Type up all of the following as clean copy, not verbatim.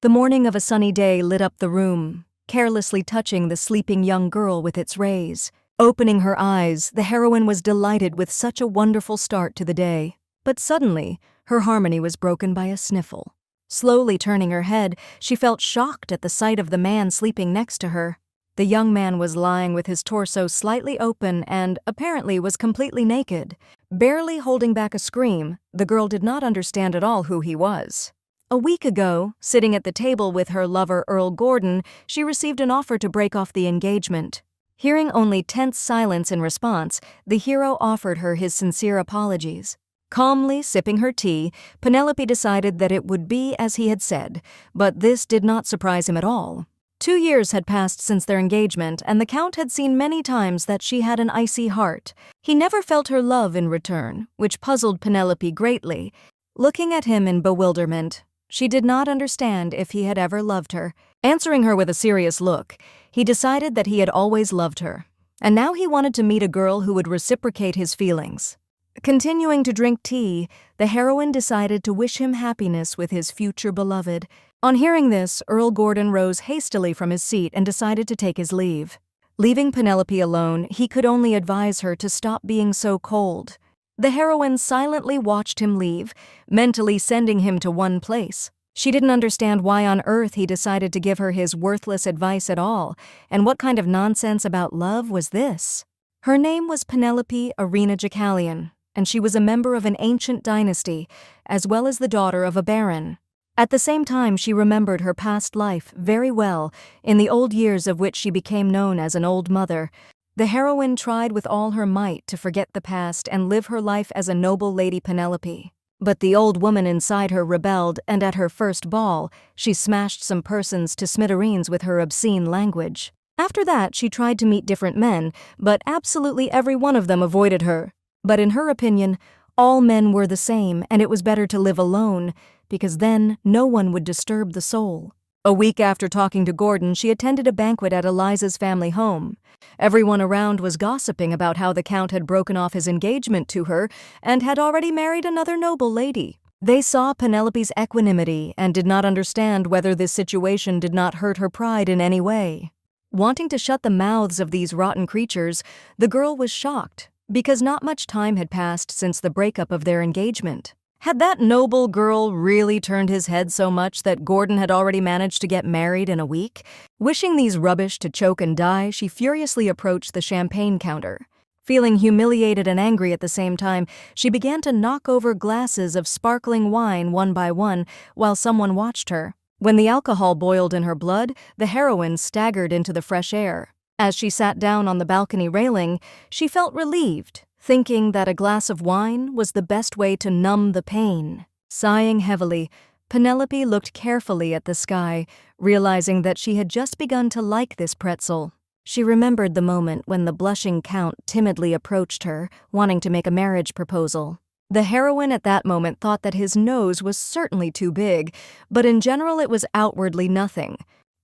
The morning of a sunny day lit up the room, carelessly touching the sleeping young girl with its rays. Opening her eyes, the heroine was delighted with such a wonderful start to the day. But suddenly, her harmony was broken by a sniffle. Slowly turning her head, she felt shocked at the sight of the man sleeping next to her. The young man was lying with his torso slightly open and, apparently, was completely naked. Barely holding back a scream, the girl did not understand at all who he was. A week ago, sitting at the table with her lover Earl Gordon, she received an offer to break off the engagement. Hearing only tense silence in response, the hero offered her his sincere apologies. Calmly sipping her tea, Penelope decided that it would be as he had said, but this did not surprise him at all. 2 years had passed since their engagement, and the Count had seen many times that she had an icy heart. He never felt her love in return, which puzzled Penelope greatly. Looking at him in bewilderment, she did not understand if he had ever loved her. Answering her with a serious look, he decided that he had always loved her, and now he wanted to meet a girl who would reciprocate his feelings. Continuing to drink tea, the heroine decided to wish him happiness with his future beloved. On hearing this, Earl Gordon rose hastily from his seat and decided to take his leave. Leaving Penelope alone, he could only advise her to stop being so cold. The heroine silently watched him leave, mentally sending him to one place. She didn't understand why on earth he decided to give her his worthless advice at all, and what kind of nonsense about love was this? Her name was Penelope Arena Jacalian, and she was a member of an ancient dynasty, as well as the daughter of a baron. At the same time, she remembered her past life very well, in the old years of which she became known as an old mother. The heroine tried with all her might to forget the past and live her life as a noble Lady Penelope. But the old woman inside her rebelled, and at her first ball, she smashed some persons to smithereens with her obscene language. After that, she tried to meet different men, but absolutely every one of them avoided her. But in her opinion, all men were the same, and it was better to live alone, because then no one would disturb the soul. A week after talking to Gordon, she attended a banquet at Eliza's family home. Everyone around was gossiping about how the Count had broken off his engagement to her and had already married another noble lady. They saw Penelope's equanimity and did not understand whether this situation did not hurt her pride in any way. Wanting to shut the mouths of these rotten creatures, the girl was shocked, because not much time had passed since the breakup of their engagement. Had that noble girl really turned his head so much that Gordon had already managed to get married in a week? Wishing these rubbish to choke and die, she furiously approached the champagne counter. Feeling humiliated and angry at the same time, she began to knock over glasses of sparkling wine one by one while someone watched her. When the alcohol boiled in her blood, the heroine staggered into the fresh air. As she sat down on the balcony railing, she felt relieved, thinking that a glass of wine was the best way to numb the pain. Sighing heavily, Penelope looked carefully at the sky, realizing that she had just begun to like this pretzel. She remembered the moment when the blushing Count timidly approached her, wanting to make a marriage proposal. The heroine at that moment thought that his nose was certainly too big, but in general it was outwardly nothing.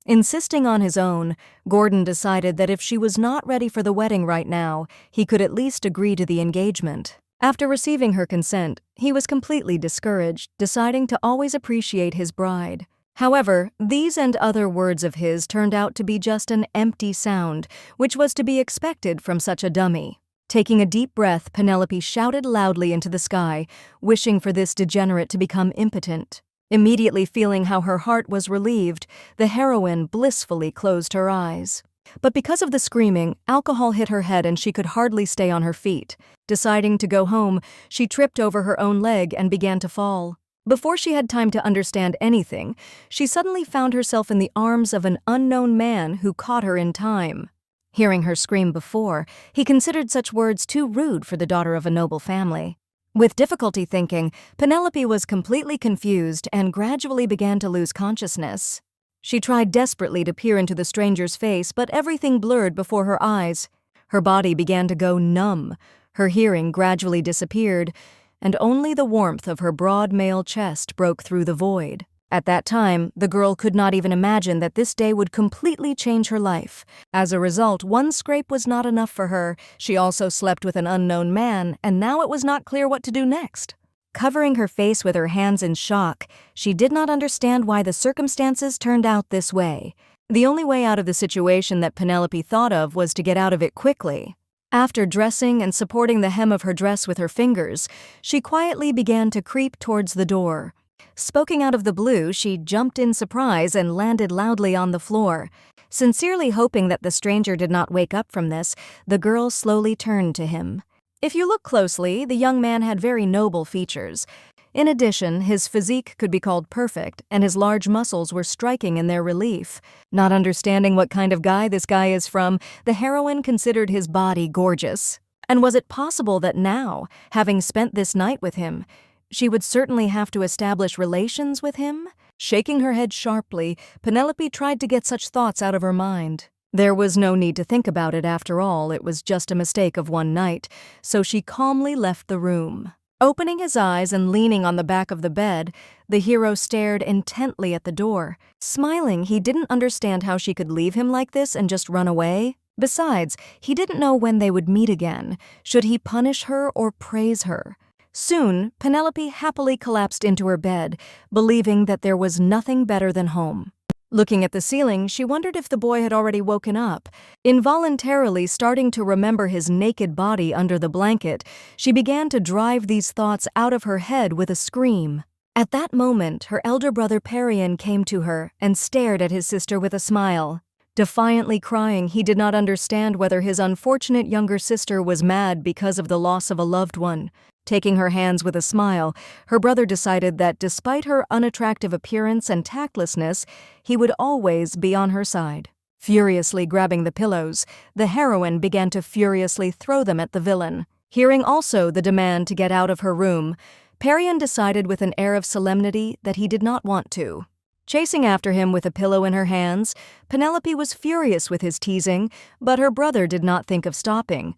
Insisting on his own, Gordon decided that if she was not ready for the wedding right now, he could at least agree to the engagement. After receiving her consent, he was completely discouraged, deciding to always appreciate his bride. However, these and other words of his turned out to be just an empty sound, which was to be expected from such a dummy. Taking a deep breath, Penelope shouted loudly into the sky, wishing for this degenerate to become impotent. Immediately feeling how her heart was relieved, the heroine blissfully closed her eyes. But because of the screaming, alcohol hit her head and she could hardly stay on her feet. Deciding to go home, she tripped over her own leg and began to fall. Before she had time to understand anything, she suddenly found herself in the arms of an unknown man who caught her in time. Hearing her scream before, he considered such words too rude for the daughter of a noble family. With difficulty thinking, Penelope was completely confused and gradually began to lose consciousness. She tried desperately to peer into the stranger's face, but everything blurred before her eyes. Her body began to go numb, her hearing gradually disappeared, and only the warmth of her broad male chest broke through the void. At that time, the girl could not even imagine that this day would completely change her life. As a result, one scrape was not enough for her. She also slept with an unknown man, and now it was not clear what to do next. Covering her face with her hands in shock, she did not understand why the circumstances turned out this way. The only way out of the situation that Penelope thought of was to get out of it quickly. After dressing and supporting the hem of her dress with her fingers, she quietly began to creep towards the door. Spoken out of the blue, she jumped in surprise and landed loudly on the floor. Sincerely hoping that the stranger did not wake up from this, the girl slowly turned to him. If you look closely, the young man had very noble features. In addition, his physique could be called perfect, and his large muscles were striking in their relief. Not understanding what kind of guy this guy is from, the heroine considered his body gorgeous. And was it possible that now, having spent this night with him, she would certainly have to establish relations with him? Shaking her head sharply, Penelope tried to get such thoughts out of her mind. There was no need to think about it after all, it was just a mistake of one night, so she calmly left the room. Opening his eyes and leaning on the back of the bed, the hero stared intently at the door. Smiling, he didn't understand how she could leave him like this and just run away. Besides, he didn't know when they would meet again. Should he punish her or praise her? Soon, Penelope happily collapsed into her bed, believing that there was nothing better than home. Looking at the ceiling, she wondered if the boy had already woken up. Involuntarily starting to remember his naked body under the blanket, she began to drive these thoughts out of her head with a scream. At that moment, her elder brother Perian came to her and stared at his sister with a smile. Defiantly crying, he did not understand whether his unfortunate younger sister was mad because of the loss of a loved one. Taking her hands with a smile, her brother decided that despite her unattractive appearance and tactlessness, he would always be on her side. Furiously grabbing the pillows, the heroine began to furiously throw them at the villain. Hearing also the demand to get out of her room, Perian decided with an air of solemnity that he did not want to. Chasing after him with a pillow in her hands, Penelope was furious with his teasing, but her brother did not think of stopping.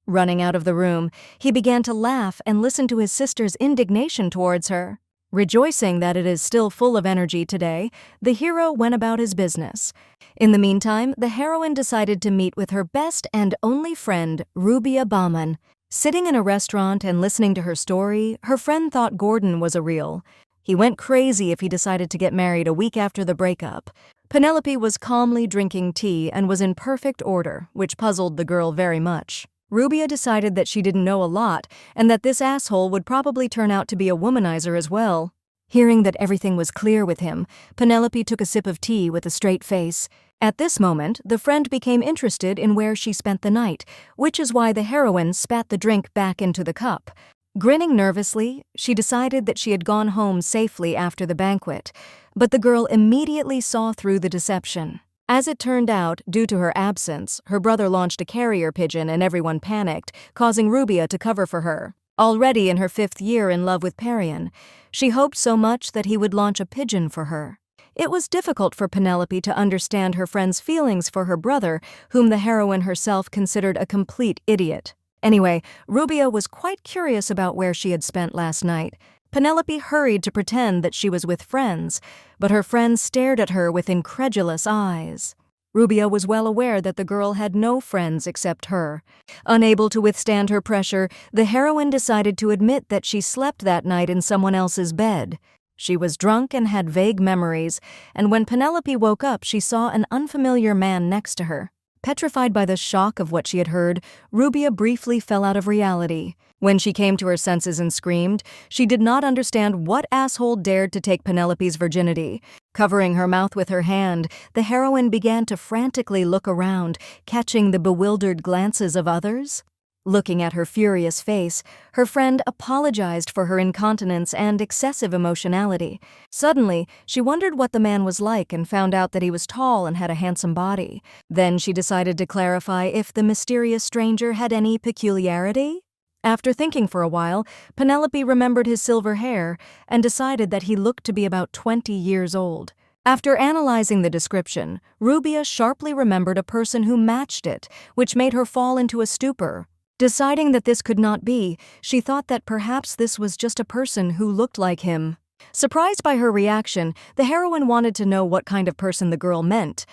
Running out of the room, he began to laugh and listen to his sister's indignation towards her. Rejoicing that it is still full of energy today, the hero went about his business. In the meantime, the heroine decided to meet with her best and only friend, Rubia Bauman. Sitting in a restaurant and listening to her story, her friend thought Gordon was a real. He went crazy if he decided to get married a week after the breakup. Penelope was calmly drinking tea and was in perfect order, which puzzled the girl very much. Rubia decided that she didn't know a lot and that this asshole would probably turn out to be a womanizer as well. Hearing that everything was clear with him, Penelope took a sip of tea with a straight face. At this moment, the friend became interested in where she spent the night, which is why the heroine spat the drink back into the cup. Grinning nervously, she decided that she had gone home safely after the banquet, but the girl immediately saw through the deception. As it turned out, due to her absence, her brother launched a carrier pigeon and everyone panicked, causing Rubia to cover for her. Already in her 5th year in love with Perian, she hoped so much that he would launch a pigeon for her. It was difficult for Penelope to understand her friend's feelings for her brother, whom the heroine herself considered a complete idiot. Anyway, Rubia was quite curious about where she had spent last night. Penelope hurried to pretend that she was with friends, but her friends stared at her with incredulous eyes. Rubia was well aware that the girl had no friends except her. Unable to withstand her pressure, the heroine decided to admit that she slept that night in someone else's bed. She was drunk and had vague memories, and when Penelope woke up, she saw an unfamiliar man next to her. Petrified by the shock of what she had heard, Rubia briefly fell out of reality. When she came to her senses and screamed, she did not understand what asshole dared to take Penelope's virginity. Covering her mouth with her hand, the heroine began to frantically look around, catching the bewildered glances of others. Looking at her furious face, her friend apologized for her incontinence and excessive emotionality. Suddenly, she wondered what the man was like and found out that he was tall and had a handsome body. Then she decided to clarify if the mysterious stranger had any peculiarity. After thinking for a while, Penelope remembered his silver hair and decided that he looked to be about 20 years old. After analyzing the description, Rubia sharply remembered a person who matched it, which made her fall into a stupor. Deciding that this could not be, she thought that perhaps this was just a person who looked like him. Surprised by her reaction, the heroine wanted to know what kind of person the girl meant.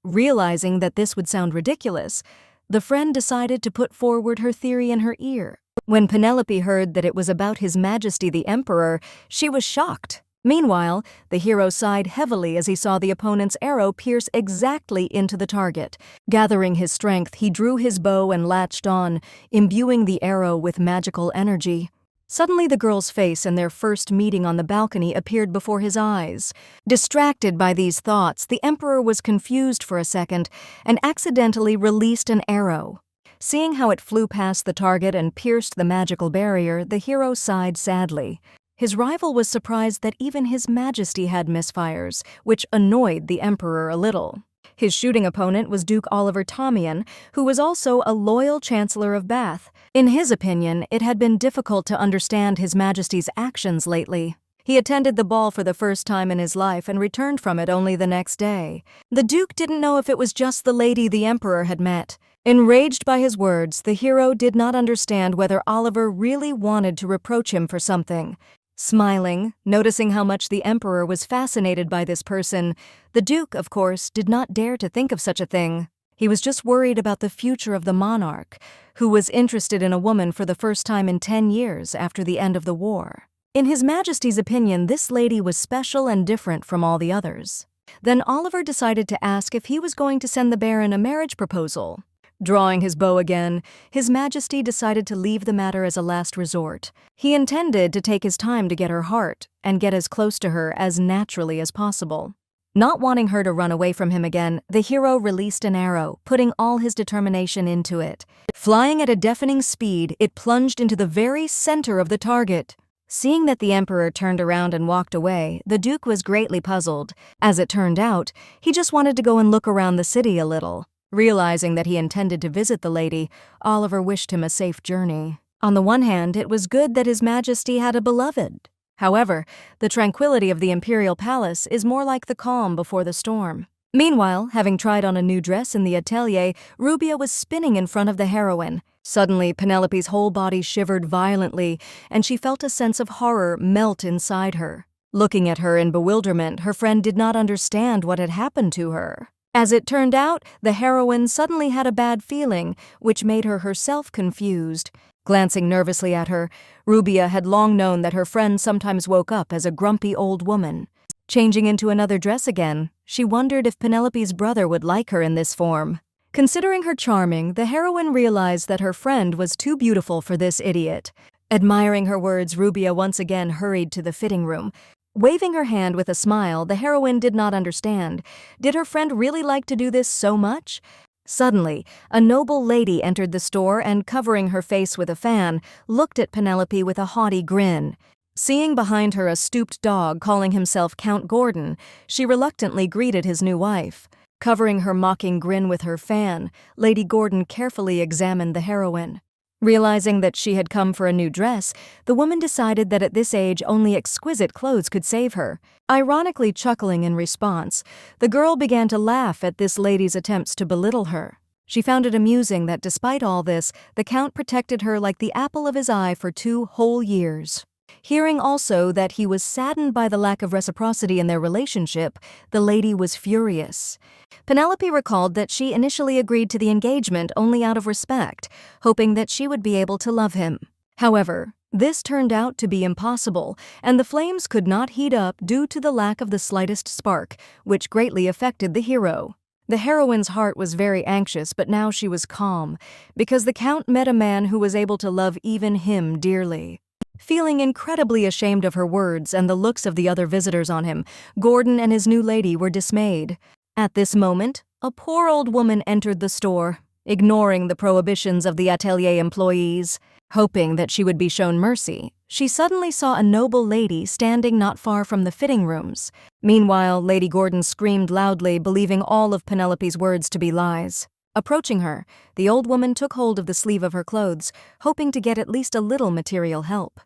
Realizing that this would sound ridiculous, the friend decided to put forward her theory in her ear. When Penelope heard that it was about His Majesty the Emperor, she was shocked. Meanwhile, the hero sighed heavily as he saw the opponent's arrow pierce exactly into the target. Gathering his strength, he drew his bow and latched on, imbuing the arrow with magical energy. Suddenly, the girl's face in their first meeting on the balcony appeared before his eyes. Distracted by these thoughts, the Emperor was confused for a second and accidentally released an arrow. Seeing how it flew past the target and pierced the magical barrier, the hero sighed sadly. His rival was surprised that even His Majesty had misfires, which annoyed the Emperor a little. His shooting opponent was Duke Oliver Tomian, who was also a loyal Chancellor of Bath. In his opinion, it had been difficult to understand His Majesty's actions lately. He attended the ball for the first time in his life and returned from it only the next day. The Duke didn't know if it was just the lady the Emperor had met. Enraged by his words, the hero did not understand whether Oliver really wanted to reproach him for something. Smiling, noticing how much the Emperor was fascinated by this person, the Duke, of course, did not dare to think of such a thing. He was just worried about the future of the monarch, who was interested in a woman for the first time in 10 years after the end of the war. In His Majesty's opinion, this lady was special and different from all the others. Then Oliver decided to ask if he was going to send the Baron a marriage proposal. Drawing his bow again, His Majesty decided to leave the matter as a last resort. He intended to take his time to get her heart and get as close to her as naturally as possible. Not wanting her to run away from him again, the hero released an arrow, putting all his determination into it. Flying at a deafening speed, it plunged into the very center of the target. Seeing that the Emperor turned around and walked away, the Duke was greatly puzzled. As it turned out, he just wanted to go and look around the city a little. Realizing that he intended to visit the lady, Oliver wished him a safe journey. On the one hand, it was good that His Majesty had a beloved. However, the tranquility of the imperial palace is more like the calm before the storm. Meanwhile, having tried on a new dress in the atelier, Rubia was spinning in front of the heroine. Suddenly, Penelope's whole body shivered violently, and she felt a sense of horror melt inside her. Looking at her in bewilderment, her friend did not understand what had happened to her. As it turned out, the heroine suddenly had a bad feeling, which made her herself confused. Glancing nervously at her, Rubia had long known that her friend sometimes woke up as a grumpy old woman. Changing into another dress again, she wondered if Penelope's brother would like her in this form. Considering her charming, the heroine realized that her friend was too beautiful for this idiot. Admiring her words, Rubia once again hurried to the fitting room. Waving her hand with a smile, the heroine did not understand. Did her friend really like to do this so much? Suddenly, a noble lady entered the store and, covering her face with a fan, looked at Penelope with a haughty grin. Seeing behind her a stooped dog calling himself Count Gordon, she reluctantly greeted his new wife. Covering her mocking grin with her fan, Lady Gordon carefully examined the heroine. Realizing that she had come for a new dress, the woman decided that at this age only exquisite clothes could save her. Ironically chuckling in response, the girl began to laugh at this lady's attempts to belittle her. She found it amusing that despite all this, the Count protected her like the apple of his eye for 2 whole years. Hearing also that he was saddened by the lack of reciprocity in their relationship, the lady was furious. Penelope recalled that she initially agreed to the engagement only out of respect, hoping that she would be able to love him. However, this turned out to be impossible, and the flames could not heat up due to the lack of the slightest spark, which greatly affected the hero. The heroine's heart was very anxious, but now she was calm, because the Count met a man who was able to love even him dearly. Feeling incredibly ashamed of her words and the looks of the other visitors on him, Gordon and his new lady were dismayed. At this moment, a poor old woman entered the store, ignoring the prohibitions of the atelier employees. Hoping that she would be shown mercy, she suddenly saw a noble lady standing not far from the fitting rooms. Meanwhile, Lady Gordon screamed loudly, believing all of Penelope's words to be lies. Approaching her, the old woman took hold of the sleeve of her clothes, hoping to get at least a little material help.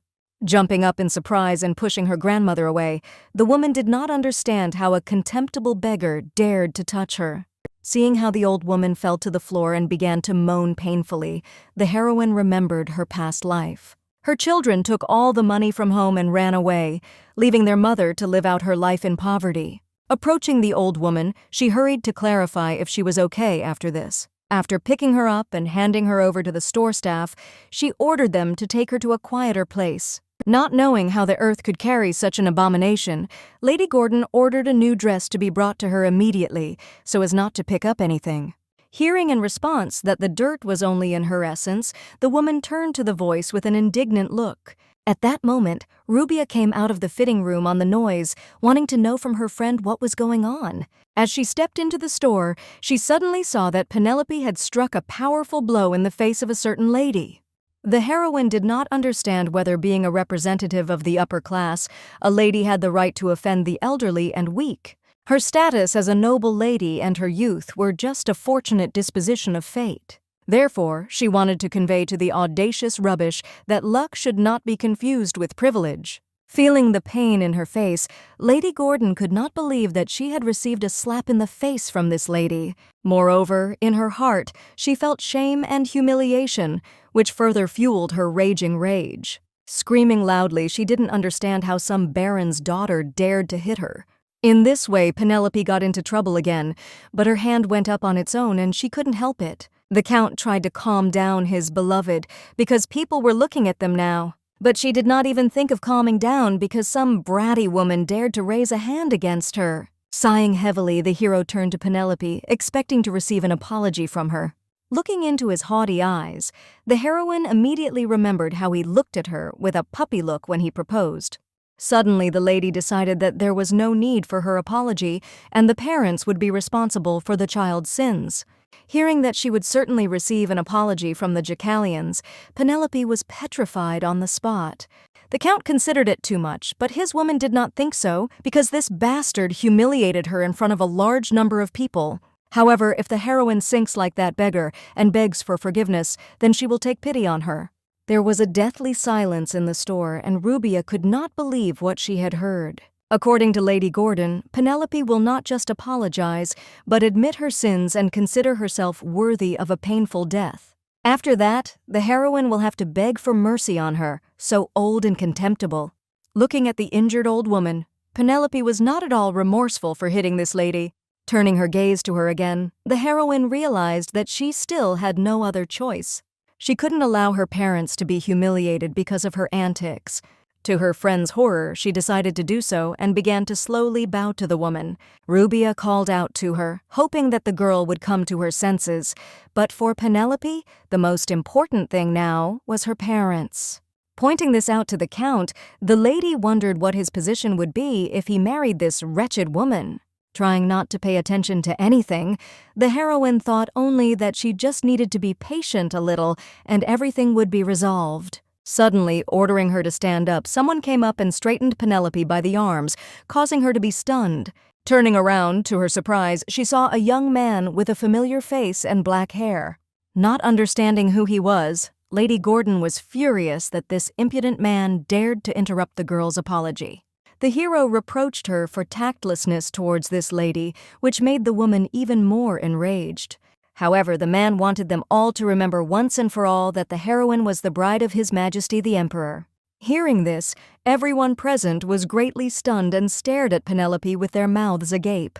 Jumping up in surprise and pushing her grandmother away, the woman did not understand how a contemptible beggar dared to touch her. Seeing how the old woman fell to the floor and began to moan painfully, the heroine remembered her past life. Her children took all the money from home and ran away, leaving their mother to live out her life in poverty. Approaching the old woman, she hurried to clarify if she was okay after this. After picking her up and handing her over to the store staff, she ordered them to take her to a quieter place. Not knowing how the earth could carry such an abomination, Lady Gordon ordered a new dress to be brought to her immediately, so as not to pick up anything. Hearing in response that the dirt was only in her essence, the woman turned to the voice with an indignant look. At that moment, Rubia came out of the fitting room on the noise, wanting to know from her friend what was going on. As she stepped into the store, she suddenly saw that Penelope had struck a powerful blow in the face of a certain lady. The heroine did not understand whether, being a representative of the upper class, a lady had the right to offend the elderly and weak. Her status as a noble lady and her youth were just a fortunate disposition of fate. Therefore, she wanted to convey to the audacious rubbish that luck should not be confused with privilege. Feeling the pain in her face, Lady Gordon could not believe that she had received a slap in the face from this lady. Moreover, in her heart, she felt shame and humiliation, which further fueled her raging rage. Screaming loudly, she didn't understand how some baron's daughter dared to hit her. In this way, Penelope got into trouble again, but her hand went up on its own and she couldn't help it. The Count tried to calm down his beloved because people were looking at them now. But she did not even think of calming down because some bratty woman dared to raise a hand against her. Sighing heavily, the hero turned to Penelope, expecting to receive an apology from her. Looking into his haughty eyes, the heroine immediately remembered how he looked at her with a puppy look when he proposed. Suddenly, the lady decided that there was no need for her apology and the parents would be responsible for the child's sins. Hearing that she would certainly receive an apology from the Jacalians, Penelope was petrified on the spot. The Count considered it too much, but his woman did not think so because this bastard humiliated her in front of a large number of people. However, if the heroine sinks like that beggar and begs for forgiveness, then she will take pity on her. There was a deathly silence in the store, and Rubia could not believe what she had heard. According to Lady Gordon, Penelope will not just apologize, but admit her sins and consider herself worthy of a painful death. After that, the heroine will have to beg for mercy on her, so old and contemptible. Looking at the injured old woman, Penelope was not at all remorseful for hitting this lady. Turning her gaze to her again, the heroine realized that she still had no other choice. She couldn't allow her parents to be humiliated because of her antics. To her friend's horror, she decided to do so and began to slowly bow to the woman. Rubia called out to her, hoping that the girl would come to her senses. But for Penelope, the most important thing now was her parents. Pointing this out to the Count, the lady wondered what his position would be if he married this wretched woman. Trying not to pay attention to anything, the heroine thought only that she just needed to be patient a little and everything would be resolved. Suddenly, ordering her to stand up, someone came up and straightened Penelope by the arms, causing her to be stunned. Turning around, to her surprise, she saw a young man with a familiar face and black hair. Not understanding who he was, Lady Gordon was furious that this impudent man dared to interrupt the girl's apology. The hero reproached her for tactlessness towards this lady, which made the woman even more enraged. However, the man wanted them all to remember once and for all that the heroine was the bride of His Majesty the Emperor. Hearing this, everyone present was greatly stunned and stared at Penelope with their mouths agape.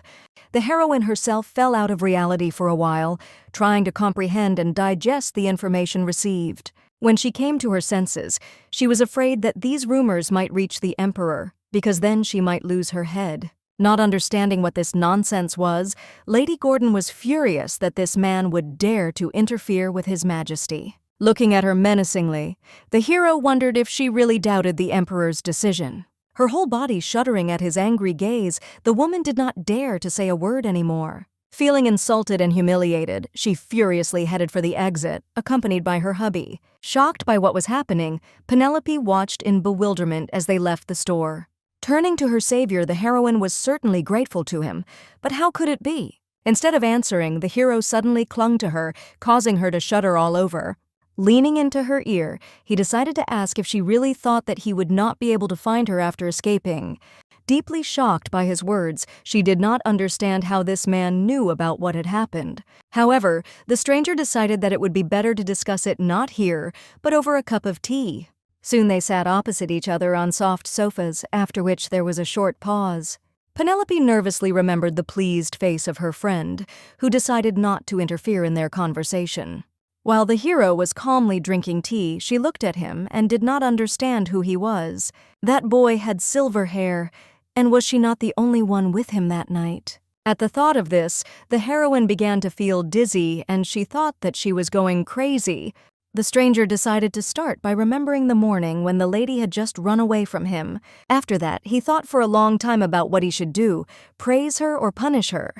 The heroine herself fell out of reality for a while, trying to comprehend and digest the information received. When she came to her senses, she was afraid that these rumors might reach the Emperor, because then she might lose her head. Not understanding what this nonsense was, Lady Gordon was furious that this man would dare to interfere with His Majesty. Looking at her menacingly, the hero wondered if she really doubted the Emperor's decision. Her whole body shuddering at his angry gaze, the woman did not dare to say a word anymore. Feeling insulted and humiliated, she furiously headed for the exit, accompanied by her hubby. Shocked by what was happening, Penelope watched in bewilderment as they left the store. Turning to her savior, the heroine was certainly grateful to him, but how could it be? Instead of answering, the hero suddenly clung to her, causing her to shudder all over. Leaning into her ear, he decided to ask if she really thought that he would not be able to find her after escaping. Deeply shocked by his words, she did not understand how this man knew about what had happened. However, the stranger decided that it would be better to discuss it not here, but over a cup of tea. Soon they sat opposite each other on soft sofas, after which there was a short pause. Penelope nervously remembered the pleased face of her friend, who decided not to interfere in their conversation. While the hero was calmly drinking tea, she looked at him and did not understand who he was. That boy had silver hair, and was she not the only one with him that night? At the thought of this, the heroine began to feel dizzy and she thought that she was going crazy. The stranger decided to start by remembering the morning when the lady had just run away from him. After that, he thought for a long time about what he should do, praise her or punish her.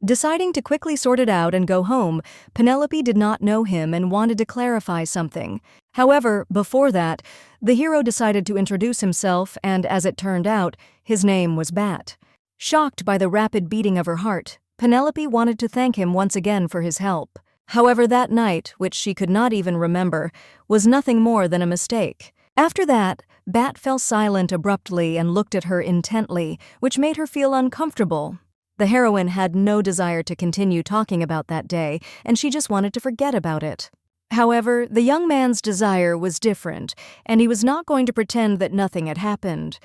Deciding to quickly sort it out and go home, Penelope did not know him and wanted to clarify something. However, before that, the hero decided to introduce himself and, as it turned out, his name was Bat. Shocked by the rapid beating of her heart, Penelope wanted to thank him once again for his help. However, that night, which she could not even remember, was nothing more than a mistake. After that, Bat fell silent abruptly and looked at her intently, which made her feel uncomfortable. The heroine had no desire to continue talking about that day, and she just wanted to forget about it. However, the young man's desire was different, and he was not going to pretend that nothing had happened.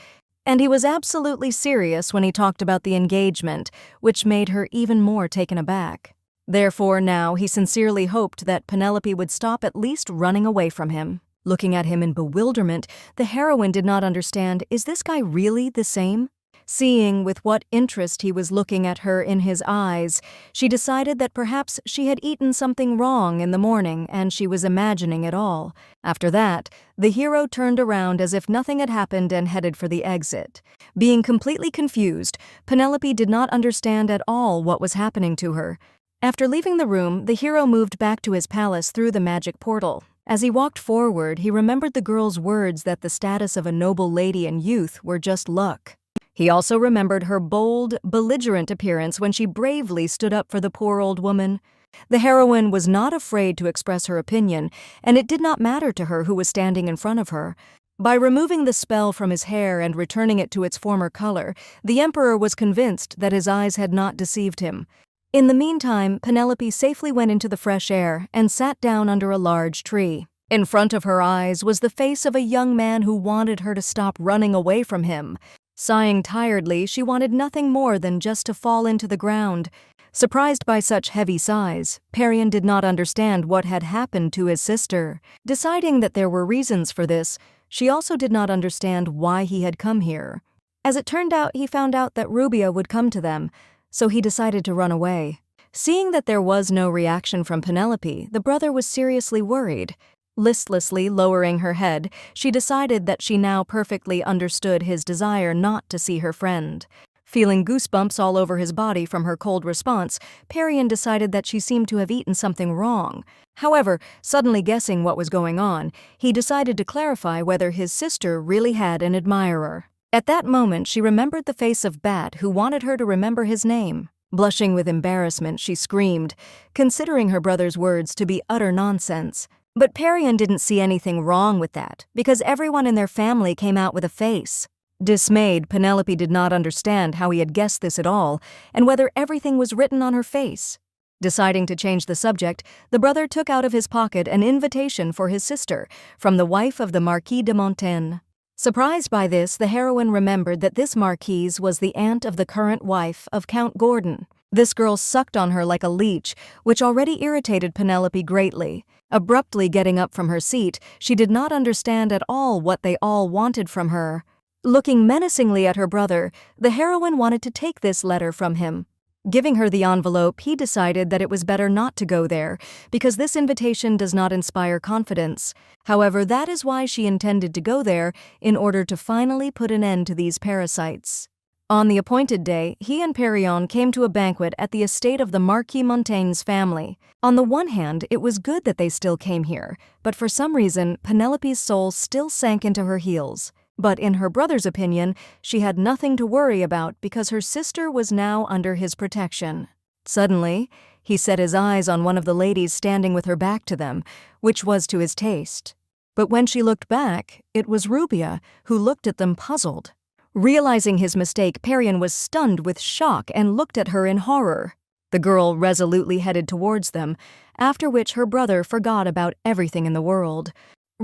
And he was absolutely serious when he talked about the engagement, which made her even more taken aback. Therefore, now he sincerely hoped that Penelope would stop at least running away from him. Looking at him in bewilderment, the heroine did not understand, is this guy really the same? Seeing with what interest he was looking at her in his eyes, she decided that perhaps she had eaten something wrong in the morning and she was imagining it all. After that, the hero turned around as if nothing had happened and headed for the exit. Being completely confused, Penelope did not understand at all what was happening to her. After leaving the room, the hero moved back to his palace through the magic portal. As he walked forward, he remembered the girl's words that the status of a noble lady and youth were just luck. He also remembered her bold, belligerent appearance when she bravely stood up for the poor old woman. The heroine was not afraid to express her opinion, and it did not matter to her who was standing in front of her. By removing the spell from his hair and returning it to its former color, the emperor was convinced that his eyes had not deceived him. In the meantime, Penelope safely went into the fresh air and sat down under a large tree. In front of her eyes was the face of a young man who wanted her to stop running away from him. Sighing tiredly, she wanted nothing more than just to fall into the ground. Surprised by such heavy sighs, Perion did not understand what had happened to his sister. Deciding that there were reasons for this, she also did not understand why he had come here. As it turned out, he found out that Rubia would come to them, so he decided to run away. Seeing that there was no reaction from Penelope, the brother was seriously worried. Listlessly lowering her head, she decided that she now perfectly understood his desire not to see her friend. Feeling goosebumps all over his body from her cold response, Perion decided that she seemed to have eaten something wrong. However, suddenly guessing what was going on, he decided to clarify whether his sister really had an admirer. At that moment, she remembered the face of Bat, who wanted her to remember his name. Blushing with embarrassment, she screamed, considering her brother's words to be utter nonsense. But Perion didn't see anything wrong with that, because everyone in their family came out with a face. Dismayed, Penelope did not understand how he had guessed this at all, and whether everything was written on her face. Deciding to change the subject, the brother took out of his pocket an invitation for his sister, from the wife of the Marquis de Montaigne. Surprised by this, the heroine remembered that this marquise was the aunt of the current wife of Count Gordon. This girl sucked on her like a leech, which already irritated Penelope greatly. Abruptly getting up from her seat, she did not understand at all what they all wanted from her. Looking menacingly at her brother, the heroine wanted to take this letter from him. Giving her the envelope, he decided that it was better not to go there, because this invitation does not inspire confidence. However, that is why she intended to go there, in order to finally put an end to these parasites. On the appointed day, he and Perion came to a banquet at the estate of the Marquis Montaigne's family. On the one hand, it was good that they still came here, but for some reason, Penelope's soul still sank into her heels. But in her brother's opinion, she had nothing to worry about because her sister was now under his protection. Suddenly, he set his eyes on one of the ladies standing with her back to them, which was to his taste. But when she looked back, it was Rubia, who looked at them puzzled. Realizing his mistake, Perion was stunned with shock and looked at her in horror. The girl resolutely headed towards them, after which her brother forgot about everything in the world.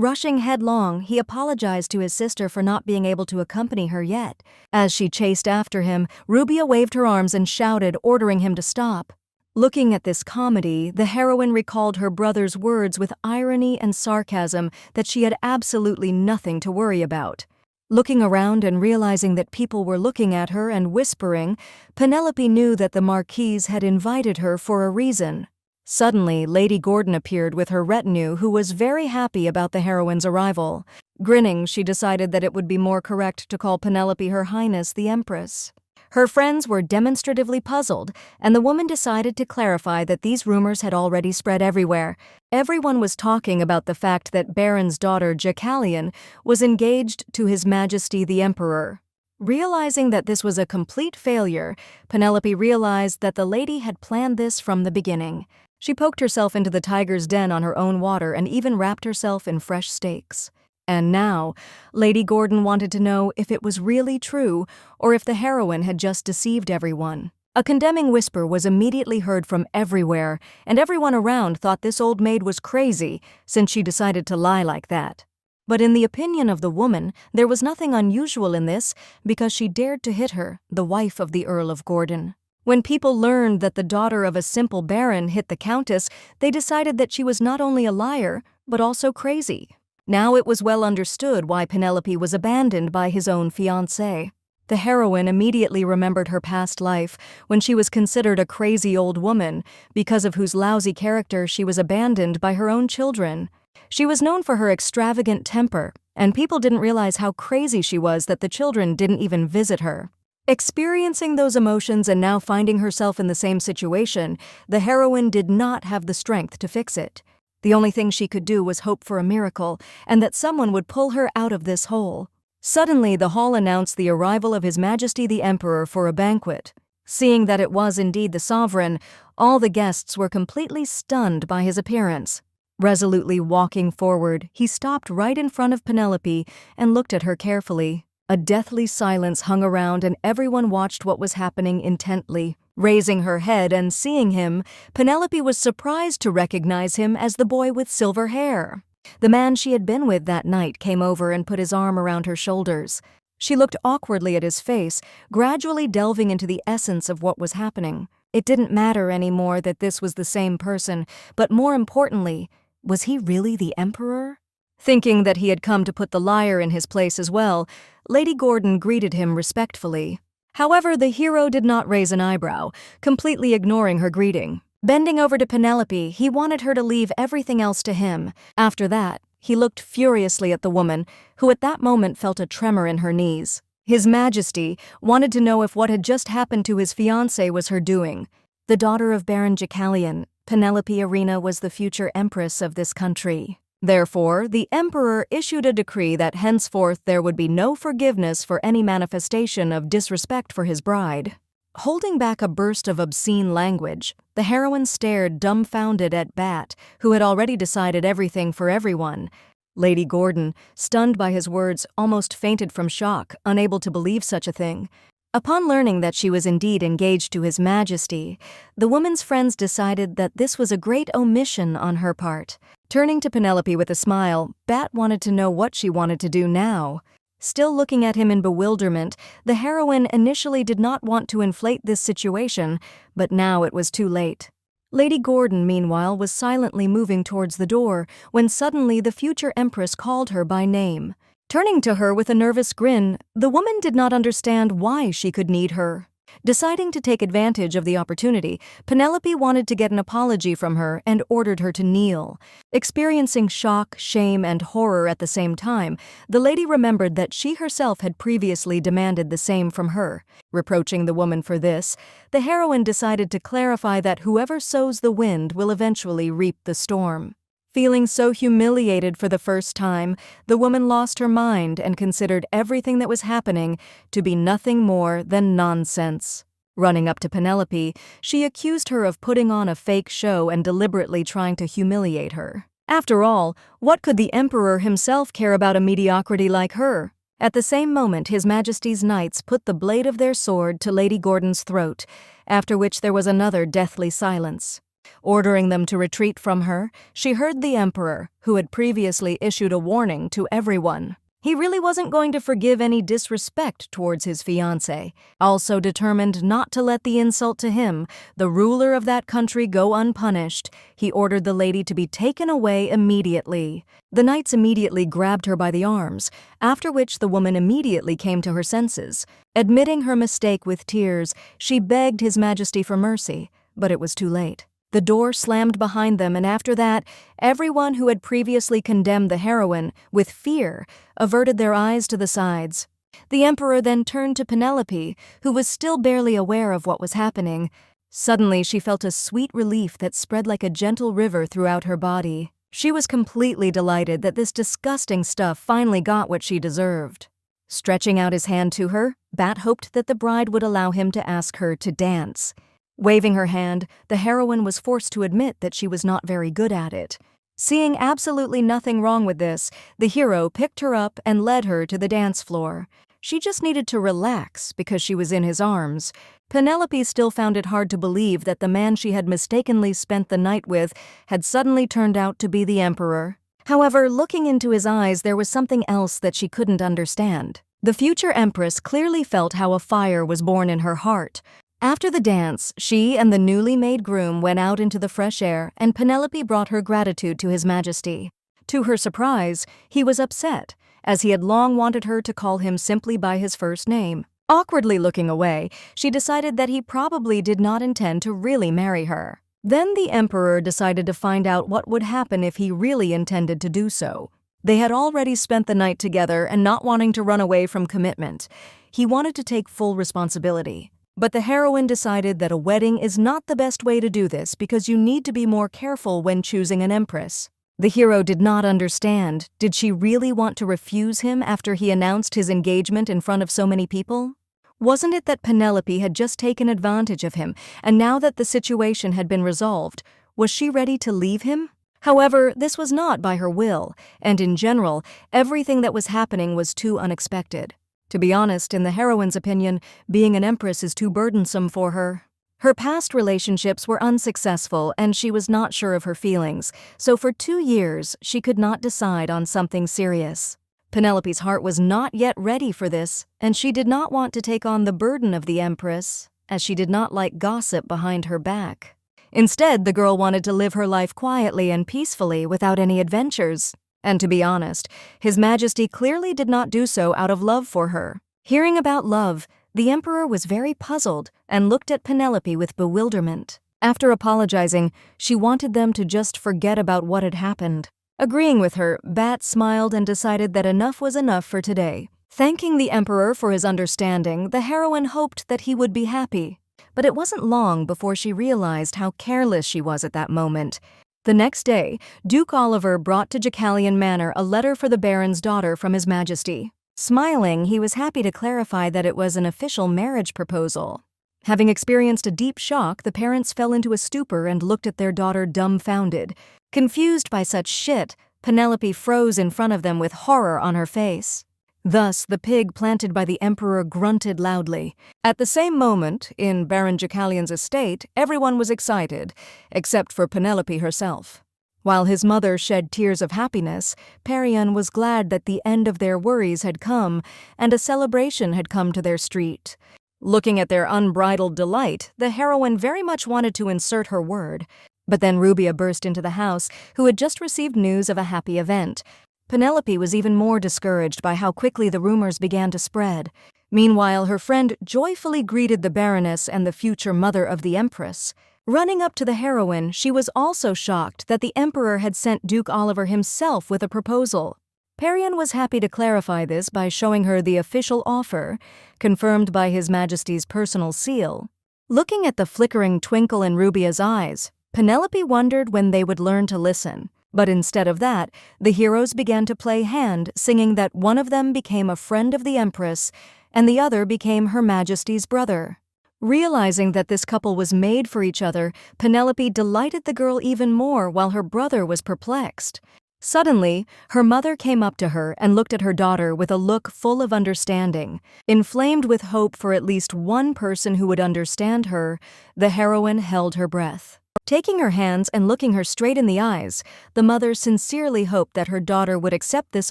Rushing headlong, he apologized to his sister for not being able to accompany her yet. As she chased after him, Rubia waved her arms and shouted, ordering him to stop. Looking at this comedy, the heroine recalled her brother's words with irony and sarcasm that she had absolutely nothing to worry about. Looking around and realizing that people were looking at her and whispering, Penelope knew that the Marquise had invited her for a reason. Suddenly, Lady Gordon appeared with her retinue, who was very happy about the heroine's arrival. Grinning, she decided that it would be more correct to call Penelope Her Highness the Empress. Her friends were demonstratively puzzled, and the woman decided to clarify that these rumors had already spread everywhere. Everyone was talking about the fact that Baron's daughter, Jacalian, was engaged to His Majesty the Emperor. Realizing that this was a complete failure, Penelope realized that the lady had planned this from the beginning. She poked herself into the tiger's den on her own water and even wrapped herself in fresh steaks. And now, Lady Gordon wanted to know if it was really true or if the heroine had just deceived everyone. A condemning whisper was immediately heard from everywhere, and everyone around thought this old maid was crazy since she decided to lie like that. But in the opinion of the woman, there was nothing unusual in this because she dared to hit her, the wife of the Earl of Gordon. When people learned that the daughter of a simple baron hit the Countess, they decided that she was not only a liar, but also crazy. Now it was well understood why Penelope was abandoned by his own fiancé. The heroine immediately remembered her past life when she was considered a crazy old woman, because of whose lousy character she was abandoned by her own children. She was known for her extravagant temper, and people didn't realize how crazy she was that the children didn't even visit her. Experiencing those emotions and now finding herself in the same situation, the heroine did not have the strength to fix it. The only thing she could do was hope for a miracle, and that someone would pull her out of this hole. Suddenly, the hall announced the arrival of His Majesty the Emperor for a banquet. Seeing that it was indeed the sovereign, all the guests were completely stunned by his appearance. Resolutely walking forward, he stopped right in front of Penelope and looked at her carefully. A deathly silence hung around, and everyone watched what was happening intently. Raising her head and seeing him, Penelope was surprised to recognize him as the boy with silver hair. The man she had been with that night came over and put his arm around her shoulders. She looked awkwardly at his face, gradually delving into the essence of what was happening. It didn't matter anymore that this was the same person, but more importantly, was he really the Emperor? Thinking that he had come to put the liar in his place as well, Lady Gordon greeted him respectfully. However, the hero did not raise an eyebrow, completely ignoring her greeting. Bending over to Penelope, he wanted her to leave everything else to him. After that, he looked furiously at the woman, who at that moment felt a tremor in her knees. His Majesty wanted to know if what had just happened to his fiancée was her doing. The daughter of Baron Jacalian, Penelope Arena was the future empress of this country. Therefore, the Emperor issued a decree that henceforth there would be no forgiveness for any manifestation of disrespect for his bride. Holding back a burst of obscene language, the heroine stared dumbfounded at Bat, who had already decided everything for everyone. Lady Gordon, stunned by his words, almost fainted from shock, unable to believe such a thing. Upon learning that she was indeed engaged to His Majesty, the woman's friends decided that this was a great omission on her part. Turning to Penelope with a smile, Bat wanted to know what she wanted to do now. Still looking at him in bewilderment, the heroine initially did not want to inflate this situation, but now it was too late. Lady Gordon, meanwhile, was silently moving towards the door when suddenly the future empress called her by name. Turning to her with a nervous grin, the woman did not understand why she could need her. Deciding to take advantage of the opportunity, Penelope wanted to get an apology from her and ordered her to kneel. Experiencing shock, shame, and horror at the same time, the lady remembered that she herself had previously demanded the same from her. Reproaching the woman for this, the heroine decided to clarify that whoever sows the wind will eventually reap the storm. Feeling so humiliated for the first time, the woman lost her mind and considered everything that was happening to be nothing more than nonsense. Running up to Penelope, she accused her of putting on a fake show and deliberately trying to humiliate her. After all, what could the Emperor himself care about a mediocrity like her? At the same moment, His Majesty's knights put the blade of their sword to Lady Gordon's throat, after which there was another deathly silence. Ordering them to retreat from her, she heard the emperor, who had previously issued a warning to everyone. He really wasn't going to forgive any disrespect towards his fiancée. Also determined not to let the insult to him, the ruler of that country, go unpunished, he ordered the lady to be taken away immediately. The knights immediately grabbed her by the arms, after which the woman immediately came to her senses. Admitting her mistake with tears, she begged His Majesty for mercy, but it was too late. The door slammed behind them, and after that, everyone who had previously condemned the heroine, with fear, averted their eyes to the sides. The emperor then turned to Penelope, who was still barely aware of what was happening. Suddenly, she felt a sweet relief that spread like a gentle river throughout her body. She was completely delighted that this disgusting stuff finally got what she deserved. Stretching out his hand to her, Bat hoped that the bride would allow him to ask her to dance. Waving her hand, the heroine was forced to admit that she was not very good at it. Seeing absolutely nothing wrong with this, the hero picked her up and led her to the dance floor. She just needed to relax because she was in his arms. Penelope still found it hard to believe that the man she had mistakenly spent the night with had suddenly turned out to be the emperor. However, looking into his eyes, there was something else that she couldn't understand. The future empress clearly felt how a fire was born in her heart. After the dance, she and the newly made groom went out into the fresh air, and Penelope brought her gratitude to His Majesty. To her surprise, he was upset, as he had long wanted her to call him simply by his first name. Awkwardly looking away, she decided that he probably did not intend to really marry her. Then the emperor decided to find out what would happen if he really intended to do so. They had already spent the night together, and not wanting to run away from commitment, he wanted to take full responsibility. But the heroine decided that a wedding is not the best way to do this because you need to be more careful when choosing an empress. The hero did not understand. Did she really want to refuse him after he announced his engagement in front of so many people? Wasn't it that Penelope had just taken advantage of him, and now that the situation had been resolved, was she ready to leave him? However, this was not by her will, and in general, everything that was happening was too unexpected. To be honest, in the heroine's opinion, being an empress is too burdensome for her. Her past relationships were unsuccessful, and she was not sure of her feelings, so for 2 years she could not decide on something serious. Penelope's heart was not yet ready for this, and she did not want to take on the burden of the empress, as she did not like gossip behind her back. Instead, the girl wanted to live her life quietly and peacefully without any adventures. And to be honest, His Majesty clearly did not do so out of love for her. Hearing about love, the emperor was very puzzled and looked at Penelope with bewilderment. After apologizing, she wanted them to just forget about what had happened. Agreeing with her, Bat smiled and decided that enough was enough for today. Thanking the emperor for his understanding, the heroine hoped that he would be happy. But it wasn't long before she realized how careless she was at that moment. The next day, Duke Oliver brought to Jacalian Manor a letter for the Baron's daughter from His Majesty. Smiling, he was happy to clarify that it was an official marriage proposal. Having experienced a deep shock, the parents fell into a stupor and looked at their daughter dumbfounded. Confused by such shit, Penelope froze in front of them with horror on her face. Thus, the pig planted by the emperor grunted loudly. At the same moment, in Baron Jacalian's estate, everyone was excited, except for Penelope herself. While his mother shed tears of happiness, Perion was glad that the end of their worries had come, and a celebration had come to their street. Looking at their unbridled delight, the heroine very much wanted to insert her word. But then Rubia burst into the house, who had just received news of a happy event. Penelope was even more discouraged by how quickly the rumors began to spread. Meanwhile, her friend joyfully greeted the Baroness and the future mother of the Empress. Running up to the heroine, she was also shocked that the Emperor had sent Duke Oliver himself with a proposal. Perion was happy to clarify this by showing her the official offer, confirmed by His Majesty's personal seal. Looking at the flickering twinkle in Rubia's eyes, Penelope wondered when they would learn to listen. But instead of that, the heroes began to play hand, singing that one of them became a friend of the Empress and the other became Her Majesty's brother. Realizing that this couple was made for each other, Penelope delighted the girl even more while her brother was perplexed. Suddenly, her mother came up to her and looked at her daughter with a look full of understanding. Inflamed with hope for at least one person who would understand her, the heroine held her breath. Taking her hands and looking her straight in the eyes, the mother sincerely hoped that her daughter would accept this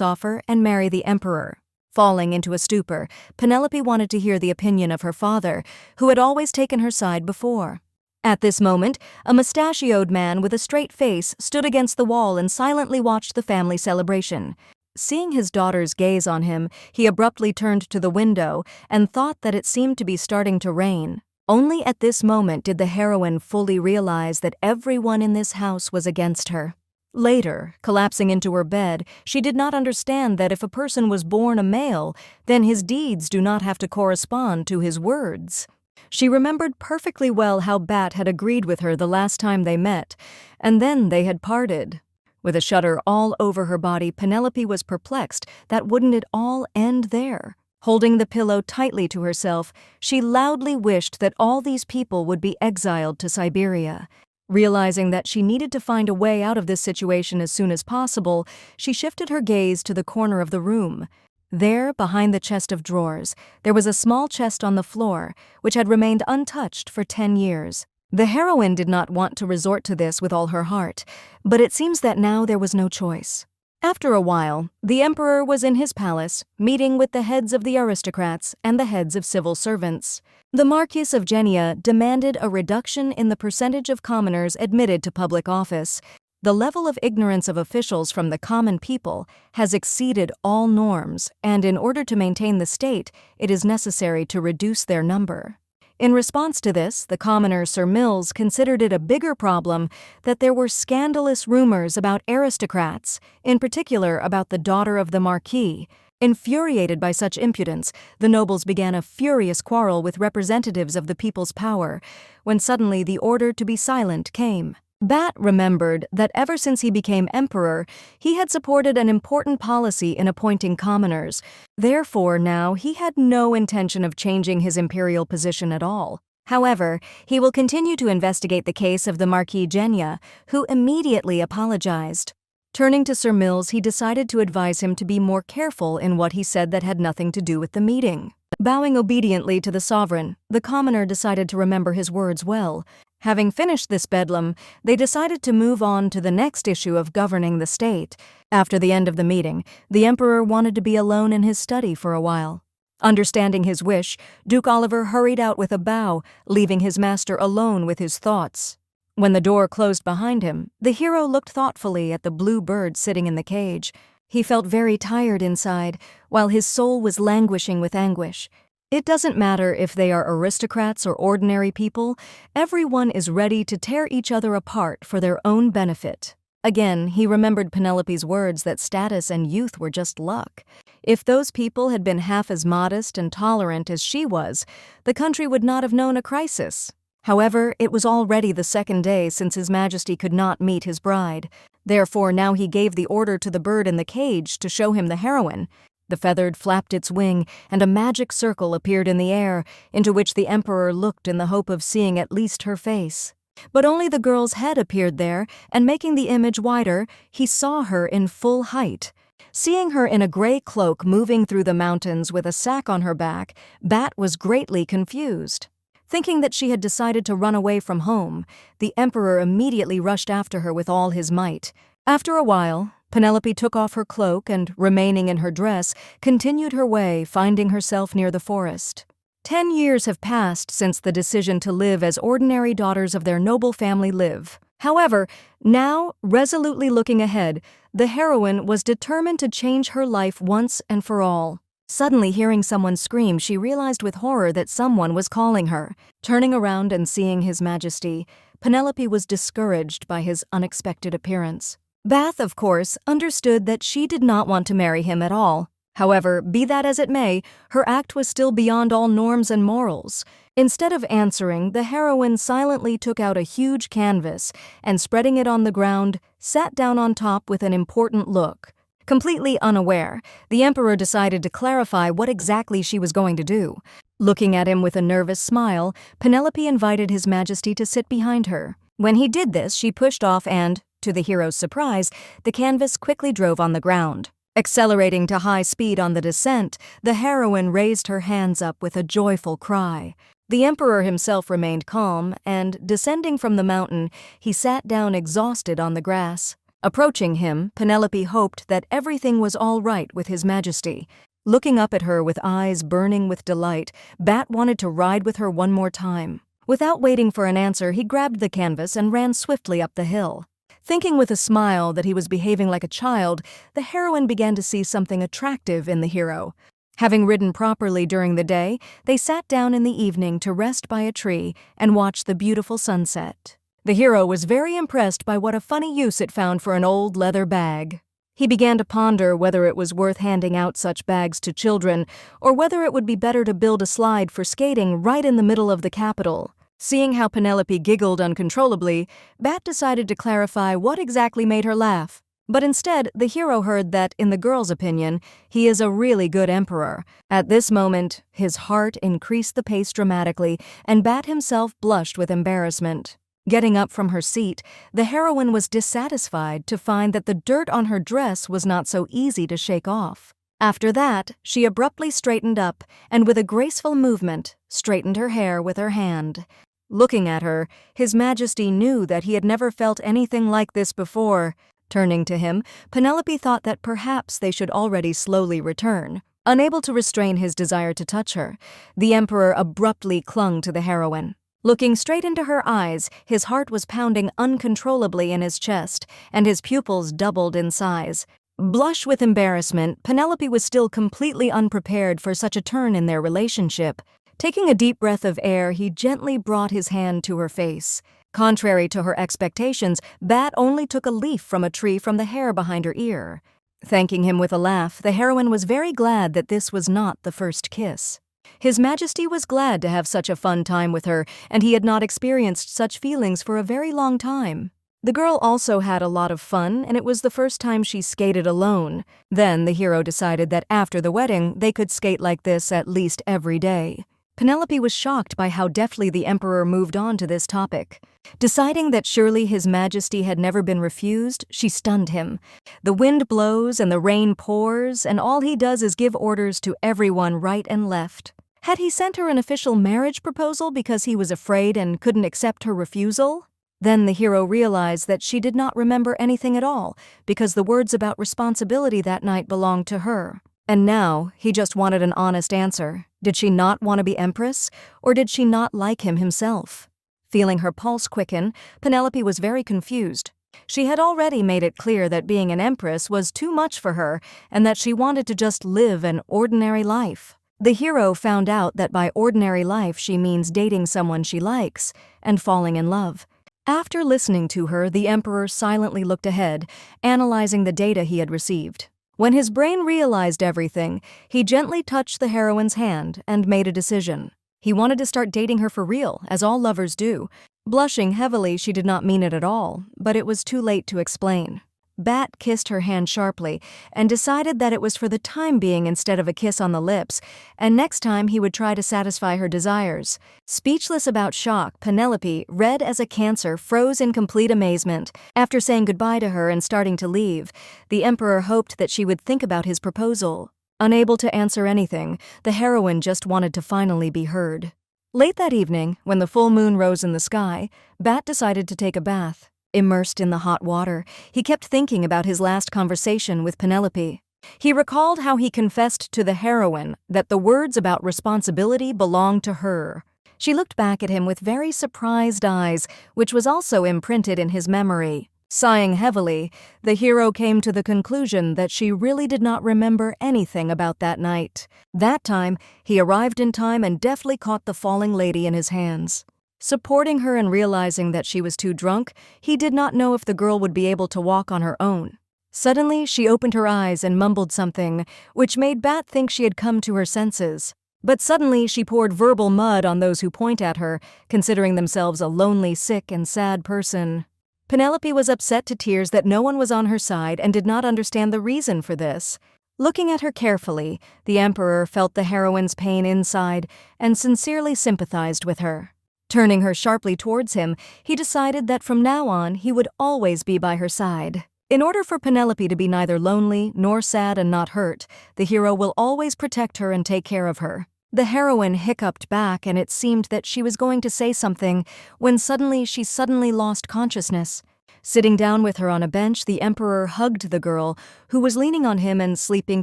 offer and marry the emperor. Falling into a stupor, Penelope wanted to hear the opinion of her father, who had always taken her side before. At this moment, a mustachioed man with a straight face stood against the wall and silently watched the family celebration. Seeing his daughter's gaze on him, he abruptly turned to the window and thought that it seemed to be starting to rain. Only at this moment did the heroine fully realize that everyone in this house was against her. Later, collapsing into her bed, she did not understand that if a person was born a male, then his deeds do not have to correspond to his words. She remembered perfectly well how Bat had agreed with her the last time they met, and then they had parted. With a shudder all over her body, Penelope was perplexed that wouldn't it all end there? Holding the pillow tightly to herself, she loudly wished that all these people would be exiled to Siberia. Realizing that she needed to find a way out of this situation as soon as possible, she shifted her gaze to the corner of the room. There, behind the chest of drawers, there was a small chest on the floor, which had remained untouched for 10 years. The heroine did not want to resort to this with all her heart, but it seems that now there was no choice. After a while, the emperor was in his palace, meeting with the heads of the aristocrats and the heads of civil servants. The Marquis of Genia demanded a reduction in the percentage of commoners admitted to public office. The level of ignorance of officials from the common people has exceeded all norms, and in order to maintain the state, it is necessary to reduce their number. In response to this, the commoner Sir Mills considered it a bigger problem that there were scandalous rumors about aristocrats, in particular about the daughter of the Marquis. Infuriated by such impudence, the nobles began a furious quarrel with representatives of the people's power, when suddenly the order to be silent came. Bat remembered that ever since he became emperor, he had supported an important policy in appointing commoners. Therefore, now he had no intention of changing his imperial position at all. However, he will continue to investigate the case of the Marquis Genia, who immediately apologized. Turning to Sir Mills, he decided to advise him to be more careful in what he said that had nothing to do with the meeting. Bowing obediently to the sovereign, the commoner decided to remember his words well. Having finished this bedlam, they decided to move on to the next issue of governing the state. After the end of the meeting, the emperor wanted to be alone in his study for a while. Understanding his wish, Duke Oliver hurried out with a bow, leaving his master alone with his thoughts. When the door closed behind him, the hero looked thoughtfully at the blue bird sitting in the cage. He felt very tired inside, while his soul was languishing with anguish. It doesn't matter if they are aristocrats or ordinary people, everyone is ready to tear each other apart for their own benefit. Again, he remembered Penelope's words that status and youth were just luck. If those people had been half as modest and tolerant as she was, the country would not have known a crisis. However, it was already the second day since His Majesty could not meet his bride. Therefore, now he gave the order to the bird in the cage to show him the heroine. The feathered flapped its wing, and a magic circle appeared in the air, into which the emperor looked in the hope of seeing at least her face. But only the girl's head appeared there, and making the image wider, he saw her in full height. Seeing her in a gray cloak moving through the mountains with a sack on her back, Bat was greatly confused. Thinking that she had decided to run away from home, the emperor immediately rushed after her with all his might. After a while, Penelope took off her cloak and, remaining in her dress, continued her way, finding herself near the forest. 10 years have passed since the decision to live as ordinary daughters of their noble family live. However, now, resolutely looking ahead, the heroine was determined to change her life once and for all. Suddenly hearing someone scream, she realized with horror that someone was calling her. Turning around and seeing His Majesty, Penelope was discouraged by his unexpected appearance. Bath, of course, understood that she did not want to marry him at all. However, be that as it may, her act was still beyond all norms and morals. Instead of answering, the heroine silently took out a huge canvas and, spreading it on the ground, sat down on top with an important look. Completely unaware, the emperor decided to clarify what exactly she was going to do. Looking at him with a nervous smile, Penelope invited His Majesty to sit behind her. When he did this, she pushed off and, To the hero's surprise, the canvas quickly drove on the ground. Accelerating to high speed on the descent, the heroine raised her hands up with a joyful cry. The emperor himself remained calm, and, descending from the mountain, he sat down exhausted on the grass. Approaching him, Penelope hoped that everything was all right with His Majesty. Looking up at her with eyes burning with delight, Bat wanted to ride with her one more time. Without waiting for an answer, he grabbed the canvas and ran swiftly up the hill. Thinking with a smile that he was behaving like a child, the heroine began to see something attractive in the hero. Having ridden properly during the day, they sat down in the evening to rest by a tree and watch the beautiful sunset. The hero was very impressed by what a funny use it found for an old leather bag. He began to ponder whether it was worth handing out such bags to children, or whether it would be better to build a slide for skating right in the middle of the capital. Seeing how Penelope giggled uncontrollably, Bat decided to clarify what exactly made her laugh. But instead, the hero heard that, in the girl's opinion, he is a really good emperor. At this moment, his heart increased the pace dramatically, and Bat himself blushed with embarrassment. Getting up from her seat, the heroine was dissatisfied to find that the dirt on her dress was not so easy to shake off. After that, she abruptly straightened up, and with a graceful movement, straightened her hair with her hand. Looking at her, His Majesty knew that he had never felt anything like this before. Turning to him, Penelope thought that perhaps they should already slowly return. Unable to restrain his desire to touch her, the emperor abruptly clung to the heroine. Looking straight into her eyes, his heart was pounding uncontrollably in his chest, and his pupils doubled in size. Blush with embarrassment, Penelope was still completely unprepared for such a turn in their relationship. Taking a deep breath of air, he gently brought his hand to her face. Contrary to her expectations, Bat only took a leaf from a tree from the hair behind her ear. Thanking him with a laugh, the heroine was very glad that this was not the first kiss. His Majesty was glad to have such a fun time with her, and he had not experienced such feelings for a very long time. The girl also had a lot of fun, and it was the first time she skated alone. Then the hero decided that after the wedding, they could skate like this at least every day. Penelope was shocked by how deftly the emperor moved on to this topic. Deciding that surely His Majesty had never been refused, she stunned him. The wind blows and the rain pours, and all he does is give orders to everyone right and left. Had he sent her an official marriage proposal because he was afraid and couldn't accept her refusal? Then the hero realized that she did not remember anything at all, because the words about responsibility that night belonged to her. And now, he just wanted an honest answer. Did she not want to be empress, or did she not like him himself? Feeling her pulse quicken, Penelope was very confused. She had already made it clear that being an empress was too much for her, and that she wanted to just live an ordinary life. The hero found out that by ordinary life she means dating someone she likes, and falling in love. After listening to her, the emperor silently looked ahead, analyzing the data he had received. When his brain realized everything, he gently touched the heroine's hand and made a decision. He wanted to start dating her for real, as all lovers do. Blushing heavily, she did not mean it at all, but it was too late to explain. Bat kissed her hand sharply and decided that it was for the time being instead of a kiss on the lips, and next time he would try to satisfy her desires. Speechless about shock, Penelope, red as a cancer, froze in complete amazement. After saying goodbye to her and starting to leave, the emperor hoped that she would think about his proposal. Unable to answer anything, the heroine just wanted to finally be heard. Late that evening, when the full moon rose in the sky, Bat decided to take a bath. Immersed in the hot water, he kept thinking about his last conversation with Penelope. He recalled how he confessed to the heroine that the words about responsibility belonged to her. She looked back at him with very surprised eyes, which was also imprinted in his memory. Sighing heavily, the hero came to the conclusion that she really did not remember anything about that night. That time, he arrived in time and deftly caught the falling lady in his hands. Supporting her and realizing that she was too drunk, he did not know if the girl would be able to walk on her own. Suddenly, she opened her eyes and mumbled something, which made Bat think she had come to her senses. But suddenly, she poured verbal mud on those who point at her, considering themselves a lonely, sick, and sad person. Penelope was upset to tears that no one was on her side and did not understand the reason for this. Looking at her carefully, the emperor felt the heroine's pain inside and sincerely sympathized with her. Turning her sharply towards him, he decided that from now on he would always be by her side. In order for Penelope to be neither lonely nor sad and not hurt, the hero will always protect her and take care of her. The heroine hiccuped back, and it seemed that she was going to say something when she suddenly lost consciousness. Sitting down with her on a bench, the emperor hugged the girl, who was leaning on him and sleeping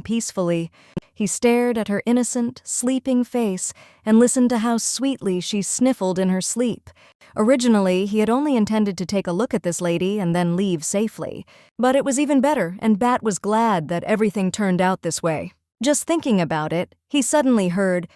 peacefully. He stared at her innocent, sleeping face and listened to how sweetly she sniffled in her sleep. Originally, he had only intended to take a look at this lady and then leave safely. But it was even better, and Bat was glad that everything turned out this way. Just thinking about it, he suddenly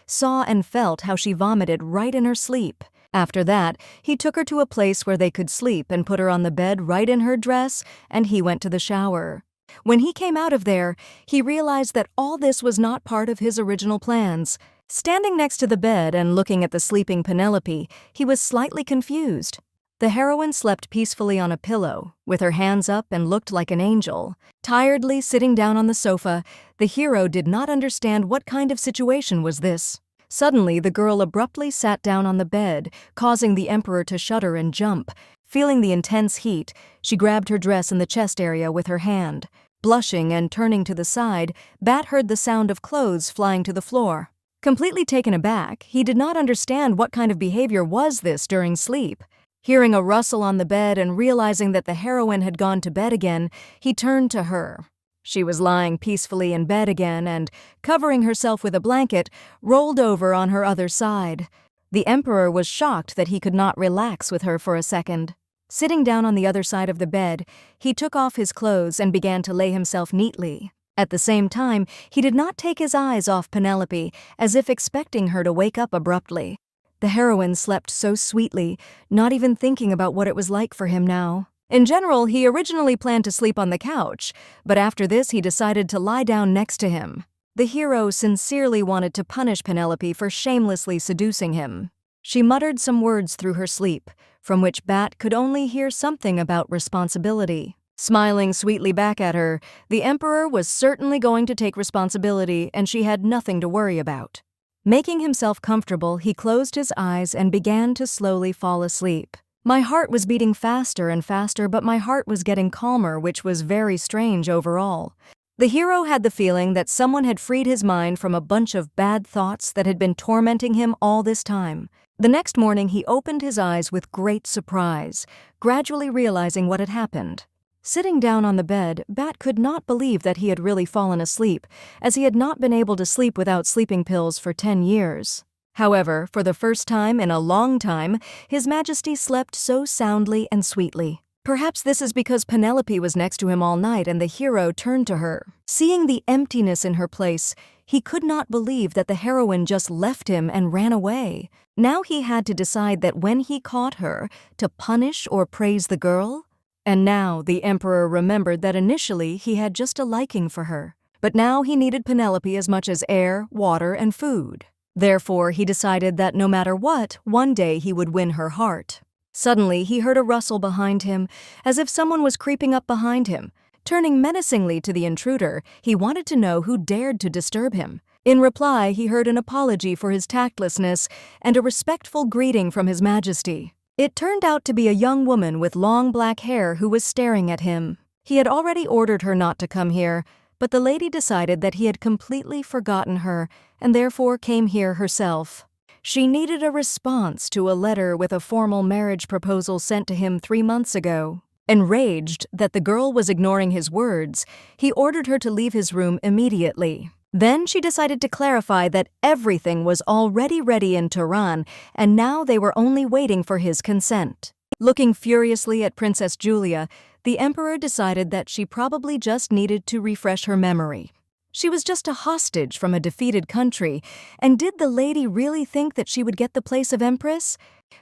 saw and felt how she vomited right in her sleep. After that, he took her to a place where they could sleep and put her on the bed right in her dress, and he went to the shower. When he came out of there, he realized that all this was not part of his original plans. Standing next to the bed and looking at the sleeping Penelope, he was slightly confused. The heroine slept peacefully on a pillow, with her hands up, and looked like an angel. Tiredly sitting down on the sofa, the hero did not understand what kind of situation was this. Suddenly, the girl abruptly sat down on the bed, causing the emperor to shudder and jump. Feeling the intense heat, she grabbed her dress in the chest area with her hand. Blushing and turning to the side, Bat heard the sound of clothes flying to the floor. Completely taken aback, he did not understand what kind of behavior was this during sleep. Hearing a rustle on the bed and realizing that the heroine had gone to bed again, he turned to her. She was lying peacefully in bed again and, covering herself with a blanket, rolled over on her other side. The emperor was shocked that he could not relax with her for a second. Sitting down on the other side of the bed, he took off his clothes and began to lay himself neatly. At the same time, he did not take his eyes off Penelope, as if expecting her to wake up abruptly. The heroine slept so sweetly, not even thinking about what it was like for him now. In general, he originally planned to sleep on the couch, but after this he decided to lie down next to him. The hero sincerely wanted to punish Penelope for shamelessly seducing him. She muttered some words through her sleep, from which Bat could only hear something about responsibility. Smiling sweetly back at her, the emperor was certainly going to take responsibility, and she had nothing to worry about. Making himself comfortable, he closed his eyes and began to slowly fall asleep. My heart was beating faster and faster, but my heart was getting calmer, which was very strange overall. The hero had the feeling that someone had freed his mind from a bunch of bad thoughts that had been tormenting him all this time. The next morning, he opened his eyes with great surprise, gradually realizing what had happened. Sitting down on the bed, Bat could not believe that he had really fallen asleep, as he had not been able to sleep without sleeping pills for 10 years. However, for the first time in a long time, His Majesty slept so soundly and sweetly. Perhaps this is because Penelope was next to him all night and the hero turned to her. Seeing the emptiness in her place, he could not believe that the heroine just left him and ran away. Now he had to decide that when he caught her, to punish or praise the girl. And now the emperor remembered that initially he had just a liking for her. But now he needed Penelope as much as air, water, and food. Therefore, he decided that no matter what, one day he would win her heart. Suddenly, he heard a rustle behind him, as if someone was creeping up behind him. Turning menacingly to the intruder, he wanted to know who dared to disturb him. In reply, he heard an apology for his tactlessness and a respectful greeting from His Majesty. It turned out to be a young woman with long black hair who was staring at him. He had already ordered her not to come here, but the lady decided that he had completely forgotten her and therefore came here herself. She needed a response to a letter with a formal marriage proposal sent to him 3 months ago. Enraged that the girl was ignoring his words, he ordered her to leave his room immediately. Then she decided to clarify that everything was already ready in Tehran, and now they were only waiting for his consent. Looking furiously at Princess Julia, the emperor decided that she probably just needed to refresh her memory. She was just a hostage from a defeated country, and did the lady really think that she would get the place of empress?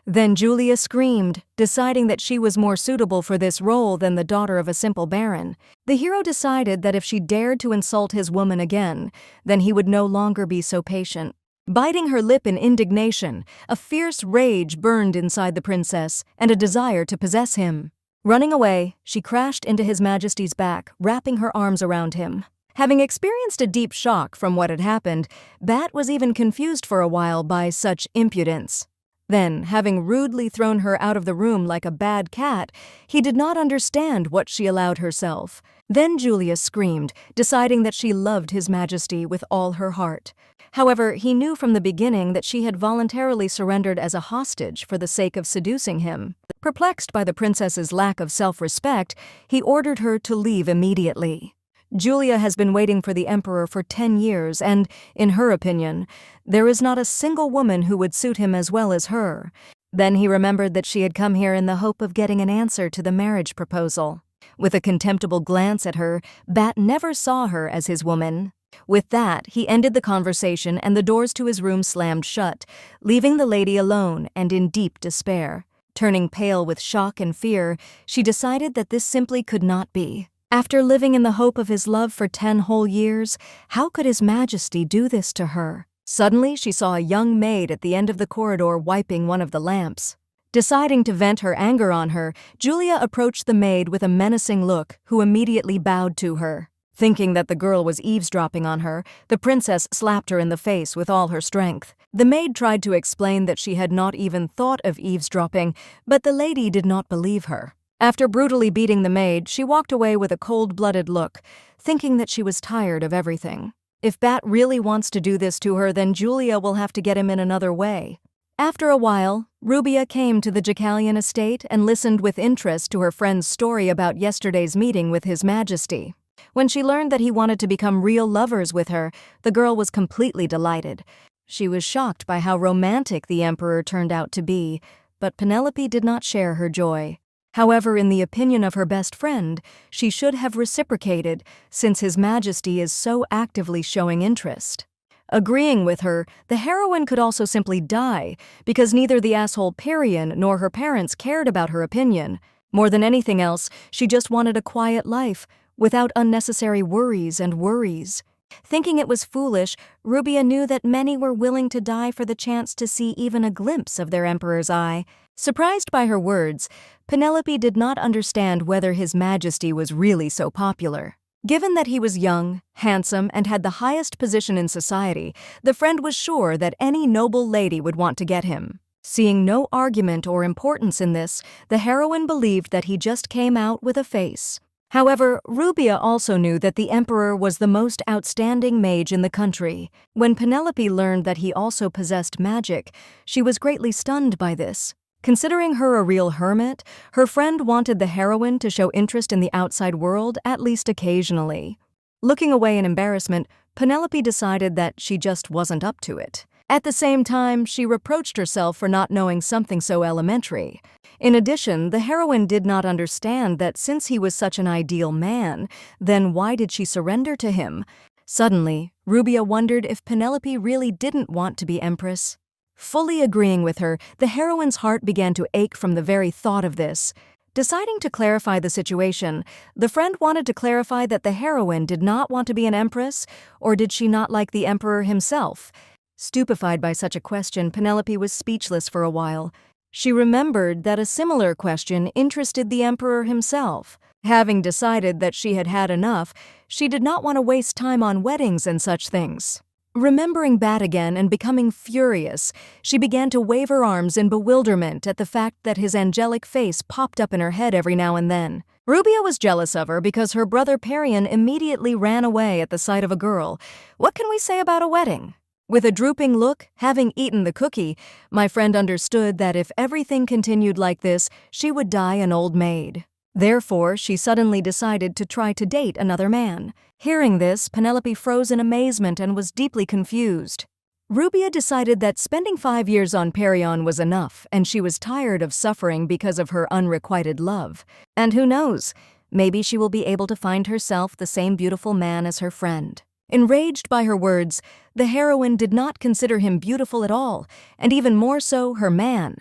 Then Julia screamed, deciding that she was more suitable for this role than the daughter of a simple baron. The hero decided that if she dared to insult his woman again, then he would no longer be so patient. Biting her lip in indignation, a fierce rage burned inside the princess and a desire to possess him. Running away, she crashed into His Majesty's back, wrapping her arms around him. Having experienced a deep shock from what had happened, Bat was even confused for a while by such impudence. Then, having rudely thrown her out of the room like a bad cat, he did not understand what she allowed herself. Then Julia screamed, deciding that she loved His Majesty with all her heart. However, he knew from the beginning that she had voluntarily surrendered as a hostage for the sake of seducing him. Perplexed by the princess's lack of self-respect, he ordered her to leave immediately. Julia has been waiting for the emperor for 10 years and, in her opinion, there is not a single woman who would suit him as well as her. Then he remembered that she had come here in the hope of getting an answer to the marriage proposal. With a contemptible glance at her, Bat never saw her as his woman. With that, he ended the conversation and the doors to his room slammed shut, leaving the lady alone and in deep despair. Turning pale with shock and fear, she decided that this simply could not be. After living in the hope of his love for 10 whole years, how could His Majesty do this to her? Suddenly, she saw a young maid at the end of the corridor wiping one of the lamps. Deciding to vent her anger on her, Julia approached the maid with a menacing look, who immediately bowed to her. Thinking that the girl was eavesdropping on her, the princess slapped her in the face with all her strength. The maid tried to explain that she had not even thought of eavesdropping, but the lady did not believe her. After brutally beating the maid, she walked away with a cold-blooded look, thinking that she was tired of everything. If Bat really wants to do this to her, then Julia will have to get him in another way. After a while, Rubia came to the Jacalian estate and listened with interest to her friend's story about yesterday's meeting with His Majesty. When she learned that he wanted to become real lovers with her, the girl was completely delighted. She was shocked by how romantic the emperor turned out to be, but Penelope did not share her joy. However, in the opinion of her best friend, she should have reciprocated, since His Majesty is so actively showing interest. Agreeing with her, the heroine could also simply die, because neither the asshole Perion nor her parents cared about her opinion. More than anything else, she just wanted a quiet life, without unnecessary worries and worries. Thinking it was foolish, Rubia knew that many were willing to die for the chance to see even a glimpse of their emperor's eye. Surprised by her words, Penelope did not understand whether His Majesty was really so popular. Given that he was young, handsome, and had the highest position in society, the friend was sure that any noble lady would want to get him. Seeing no argument or importance in this, the heroine believed that he just came out with a face. However, Rubia also knew that the emperor was the most outstanding mage in the country. When Penelope learned that he also possessed magic, she was greatly stunned by this. Considering her a real hermit, her friend wanted the heroine to show interest in the outside world at least occasionally. Looking away in embarrassment, Penelope decided that she just wasn't up to it. At the same time, she reproached herself for not knowing something so elementary. In addition, the heroine did not understand that since he was such an ideal man, then why did she surrender to him? Suddenly, Rubia wondered if Penelope really didn't want to be empress. Fully agreeing with her, the heroine's heart began to ache from the very thought of this. Deciding to clarify the situation, the friend wanted to clarify that the heroine did not want to be an empress, or did she not like the emperor himself? Stupefied by such a question, Penelope was speechless for a while. She remembered that a similar question interested the emperor himself. Having decided that she had had enough, she did not want to waste time on weddings and such things. Remembering Bat again and becoming furious, she began to wave her arms in bewilderment at the fact that his angelic face popped up in her head every now and then. Rubia was jealous of her because her brother Perion immediately ran away at the sight of a girl. What can we say about a wedding? With a drooping look, having eaten the cookie, my friend understood that if everything continued like this, she would die an old maid. Therefore, she suddenly decided to try to date another man. Hearing this, Penelope froze in amazement and was deeply confused. Rubia decided that spending 5 years on Perion was enough, and she was tired of suffering because of her unrequited love. And who knows, maybe she will be able to find herself the same beautiful man as her friend. Enraged by her words, the heroine did not consider him beautiful at all, and even more so, her man.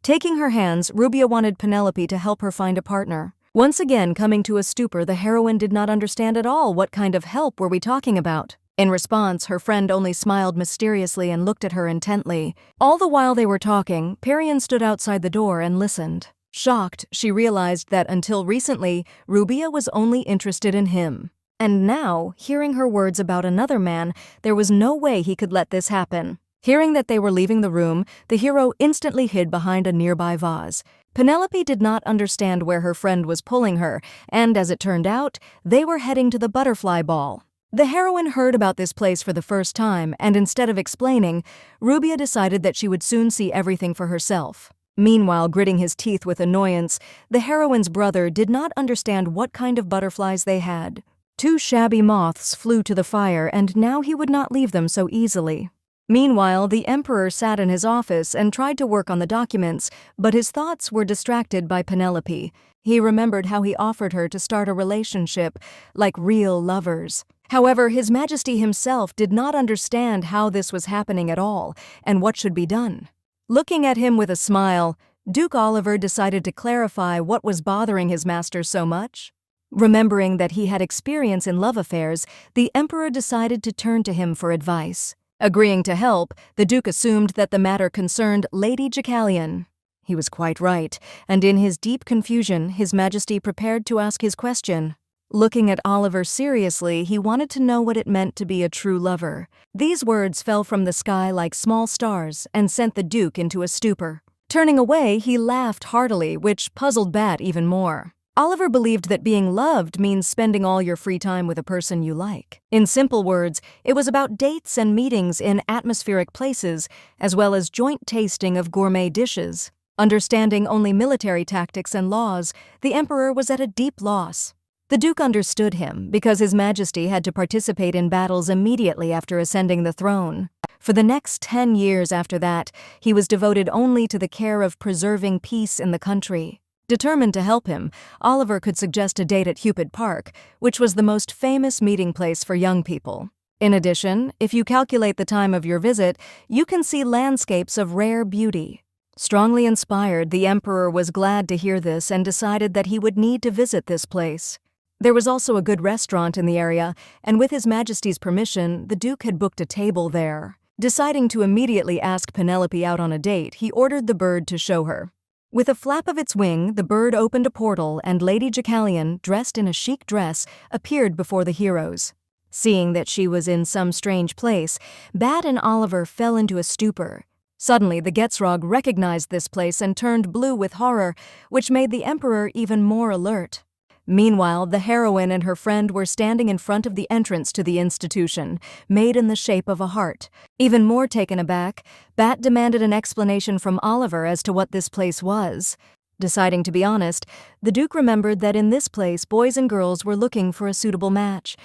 Taking her hands, Rubia wanted Penelope to help her find a partner. Once again coming to a stupor, the heroine did not understand at all what kind of help were we talking about. In response, her friend only smiled mysteriously and looked at her intently. All the while they were talking, Perion stood outside the door and listened. Shocked, she realized that until recently, Rubia was only interested in him. And now, hearing her words about another man, there was no way he could let this happen. Hearing that they were leaving the room, the hero instantly hid behind a nearby vase. Penelope did not understand where her friend was pulling her, and as it turned out, they were heading to the butterfly ball. The heroine heard about this place for the first time, and instead of explaining, Rubia decided that she would soon see everything for herself. Meanwhile, gritting his teeth with annoyance, the heroine's brother did not understand what kind of butterflies they had. 2 shabby moths flew to the fire, and now he would not leave them so easily. Meanwhile, the emperor sat in his office and tried to work on the documents, but his thoughts were distracted by Penelope. He remembered how he offered her to start a relationship, like real lovers. However, His Majesty himself did not understand how this was happening at all, and what should be done. Looking at him with a smile, Duke Oliver decided to clarify what was bothering his master so much. Remembering that he had experience in love affairs, the emperor decided to turn to him for advice. Agreeing to help, the Duke assumed that the matter concerned Lady Deucalion. He was quite right, and in his deep confusion, His Majesty prepared to ask his question. Looking at Oliver seriously, he wanted to know what it meant to be a true lover. These words fell from the sky like small stars and sent the Duke into a stupor. Turning away, he laughed heartily, which puzzled Bat even more. Oliver believed that being loved means spending all your free time with a person you like. In simple words, it was about dates and meetings in atmospheric places, as well as joint tasting of gourmet dishes. Understanding only military tactics and laws, the emperor was at a deep loss. The Duke understood him because His Majesty had to participate in battles immediately after ascending the throne. For the next 10 years after that, he was devoted only to the care of preserving peace in the country. Determined to help him, Oliver could suggest a date at Cupid Park, which was the most famous meeting place for young people. In addition, if you calculate the time of your visit, you can see landscapes of rare beauty. Strongly inspired, the emperor was glad to hear this and decided that he would need to visit this place. There was also a good restaurant in the area, and with His Majesty's permission, the Duke had booked a table there. Deciding to immediately ask Penelope out on a date, he ordered the bird to show her. With a flap of its wing, the bird opened a portal, and Lady Deucalion, dressed in a chic dress, appeared before the heroes. Seeing that she was in some strange place, Bat and Oliver fell into a stupor. Suddenly, the Getzrog recognized this place and turned blue with horror, which made the emperor even more alert. Meanwhile, the heroine and her friend were standing in front of the entrance to the institution, made in the shape of a heart. Even more taken aback, Bat demanded an explanation from Oliver as to what this place was. Deciding to be honest, the Duke remembered that in this place boys and girls were looking for a suitable match.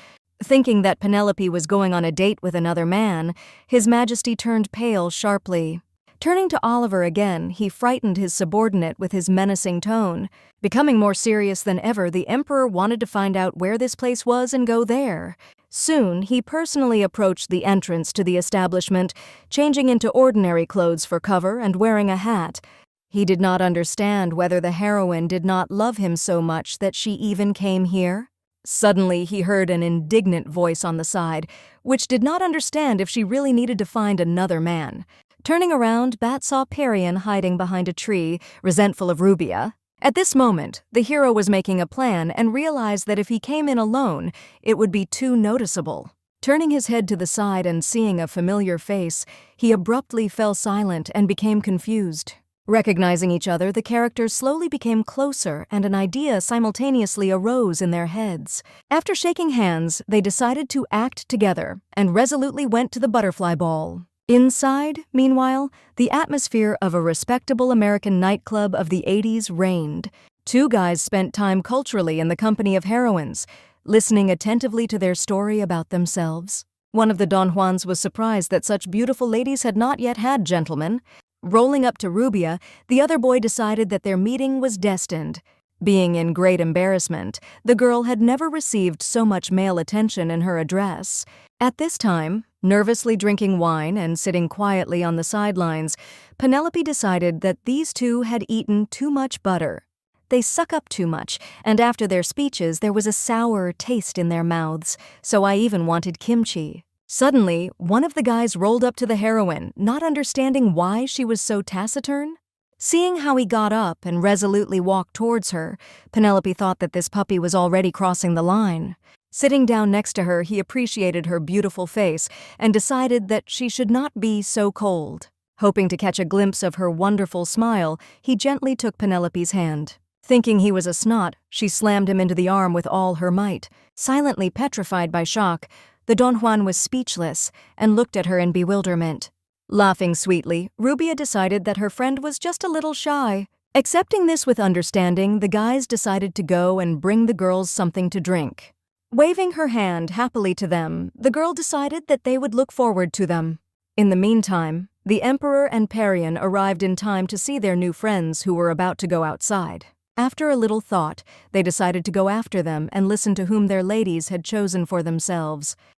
Thinking that Penelope was going on a date with another man, His Majesty turned pale sharply. Turning to Oliver again, he frightened his subordinate with his menacing tone. Becoming more serious than ever, the emperor wanted to find out where this place was and go there. Soon, he personally approached the entrance to the establishment, changing into ordinary clothes for cover and wearing a hat. He did not understand whether the heroine did not love him so much that she even came here. Suddenly, he heard an indignant voice on the side, which did not understand if she really needed to find another man. Turning around, Bat saw Perion hiding behind a tree, resentful of Rubia. At this moment, the hero was making a plan and realized that if he came in alone, it would be too noticeable. Turning his head to the side and seeing a familiar face, he abruptly fell silent and became confused. Recognizing each other, the characters slowly became closer and an idea simultaneously arose in their heads. After shaking hands, they decided to act together and resolutely went to the butterfly ball. Inside, meanwhile, the atmosphere of a respectable American nightclub of the 80s reigned. 2 guys spent time culturally in the company of heroines, listening attentively to their story about themselves. One of the Don Juans was surprised that such beautiful ladies had not yet had gentlemen. Rolling up to Rubia, the other boy decided that their meeting was destined. Being in great embarrassment, the girl had never received so much male attention in her address. At this time, nervously drinking wine and sitting quietly on the sidelines, Penelope decided that these 2 had eaten too much butter. They suck up too much, and after their speeches there was a sour taste in their mouths, so I even wanted kimchi. Suddenly, one of the guys rolled up to the heroine, not understanding why she was so taciturn. Seeing how he got up and resolutely walked towards her, Penelope thought that this puppy was already crossing the line. Sitting down next to her, he appreciated her beautiful face and decided that she should not be so cold. Hoping to catch a glimpse of her wonderful smile, he gently took Penelope's hand. Thinking he was a snot, she slammed him into the arm with all her might. Silently petrified by shock, the Don Juan was speechless and looked at her in bewilderment. Laughing sweetly, Rubia decided that her friend was just a little shy. Accepting this with understanding, the guys decided to go and bring the girls something to drink. Waving her hand happily to them, the girl decided that they would look forward to them. In the meantime, the Emperor and Parian arrived in time to see their new friends who were about to go outside. After a little thought, they decided to go after them and listen to whom their ladies had chosen for themselves.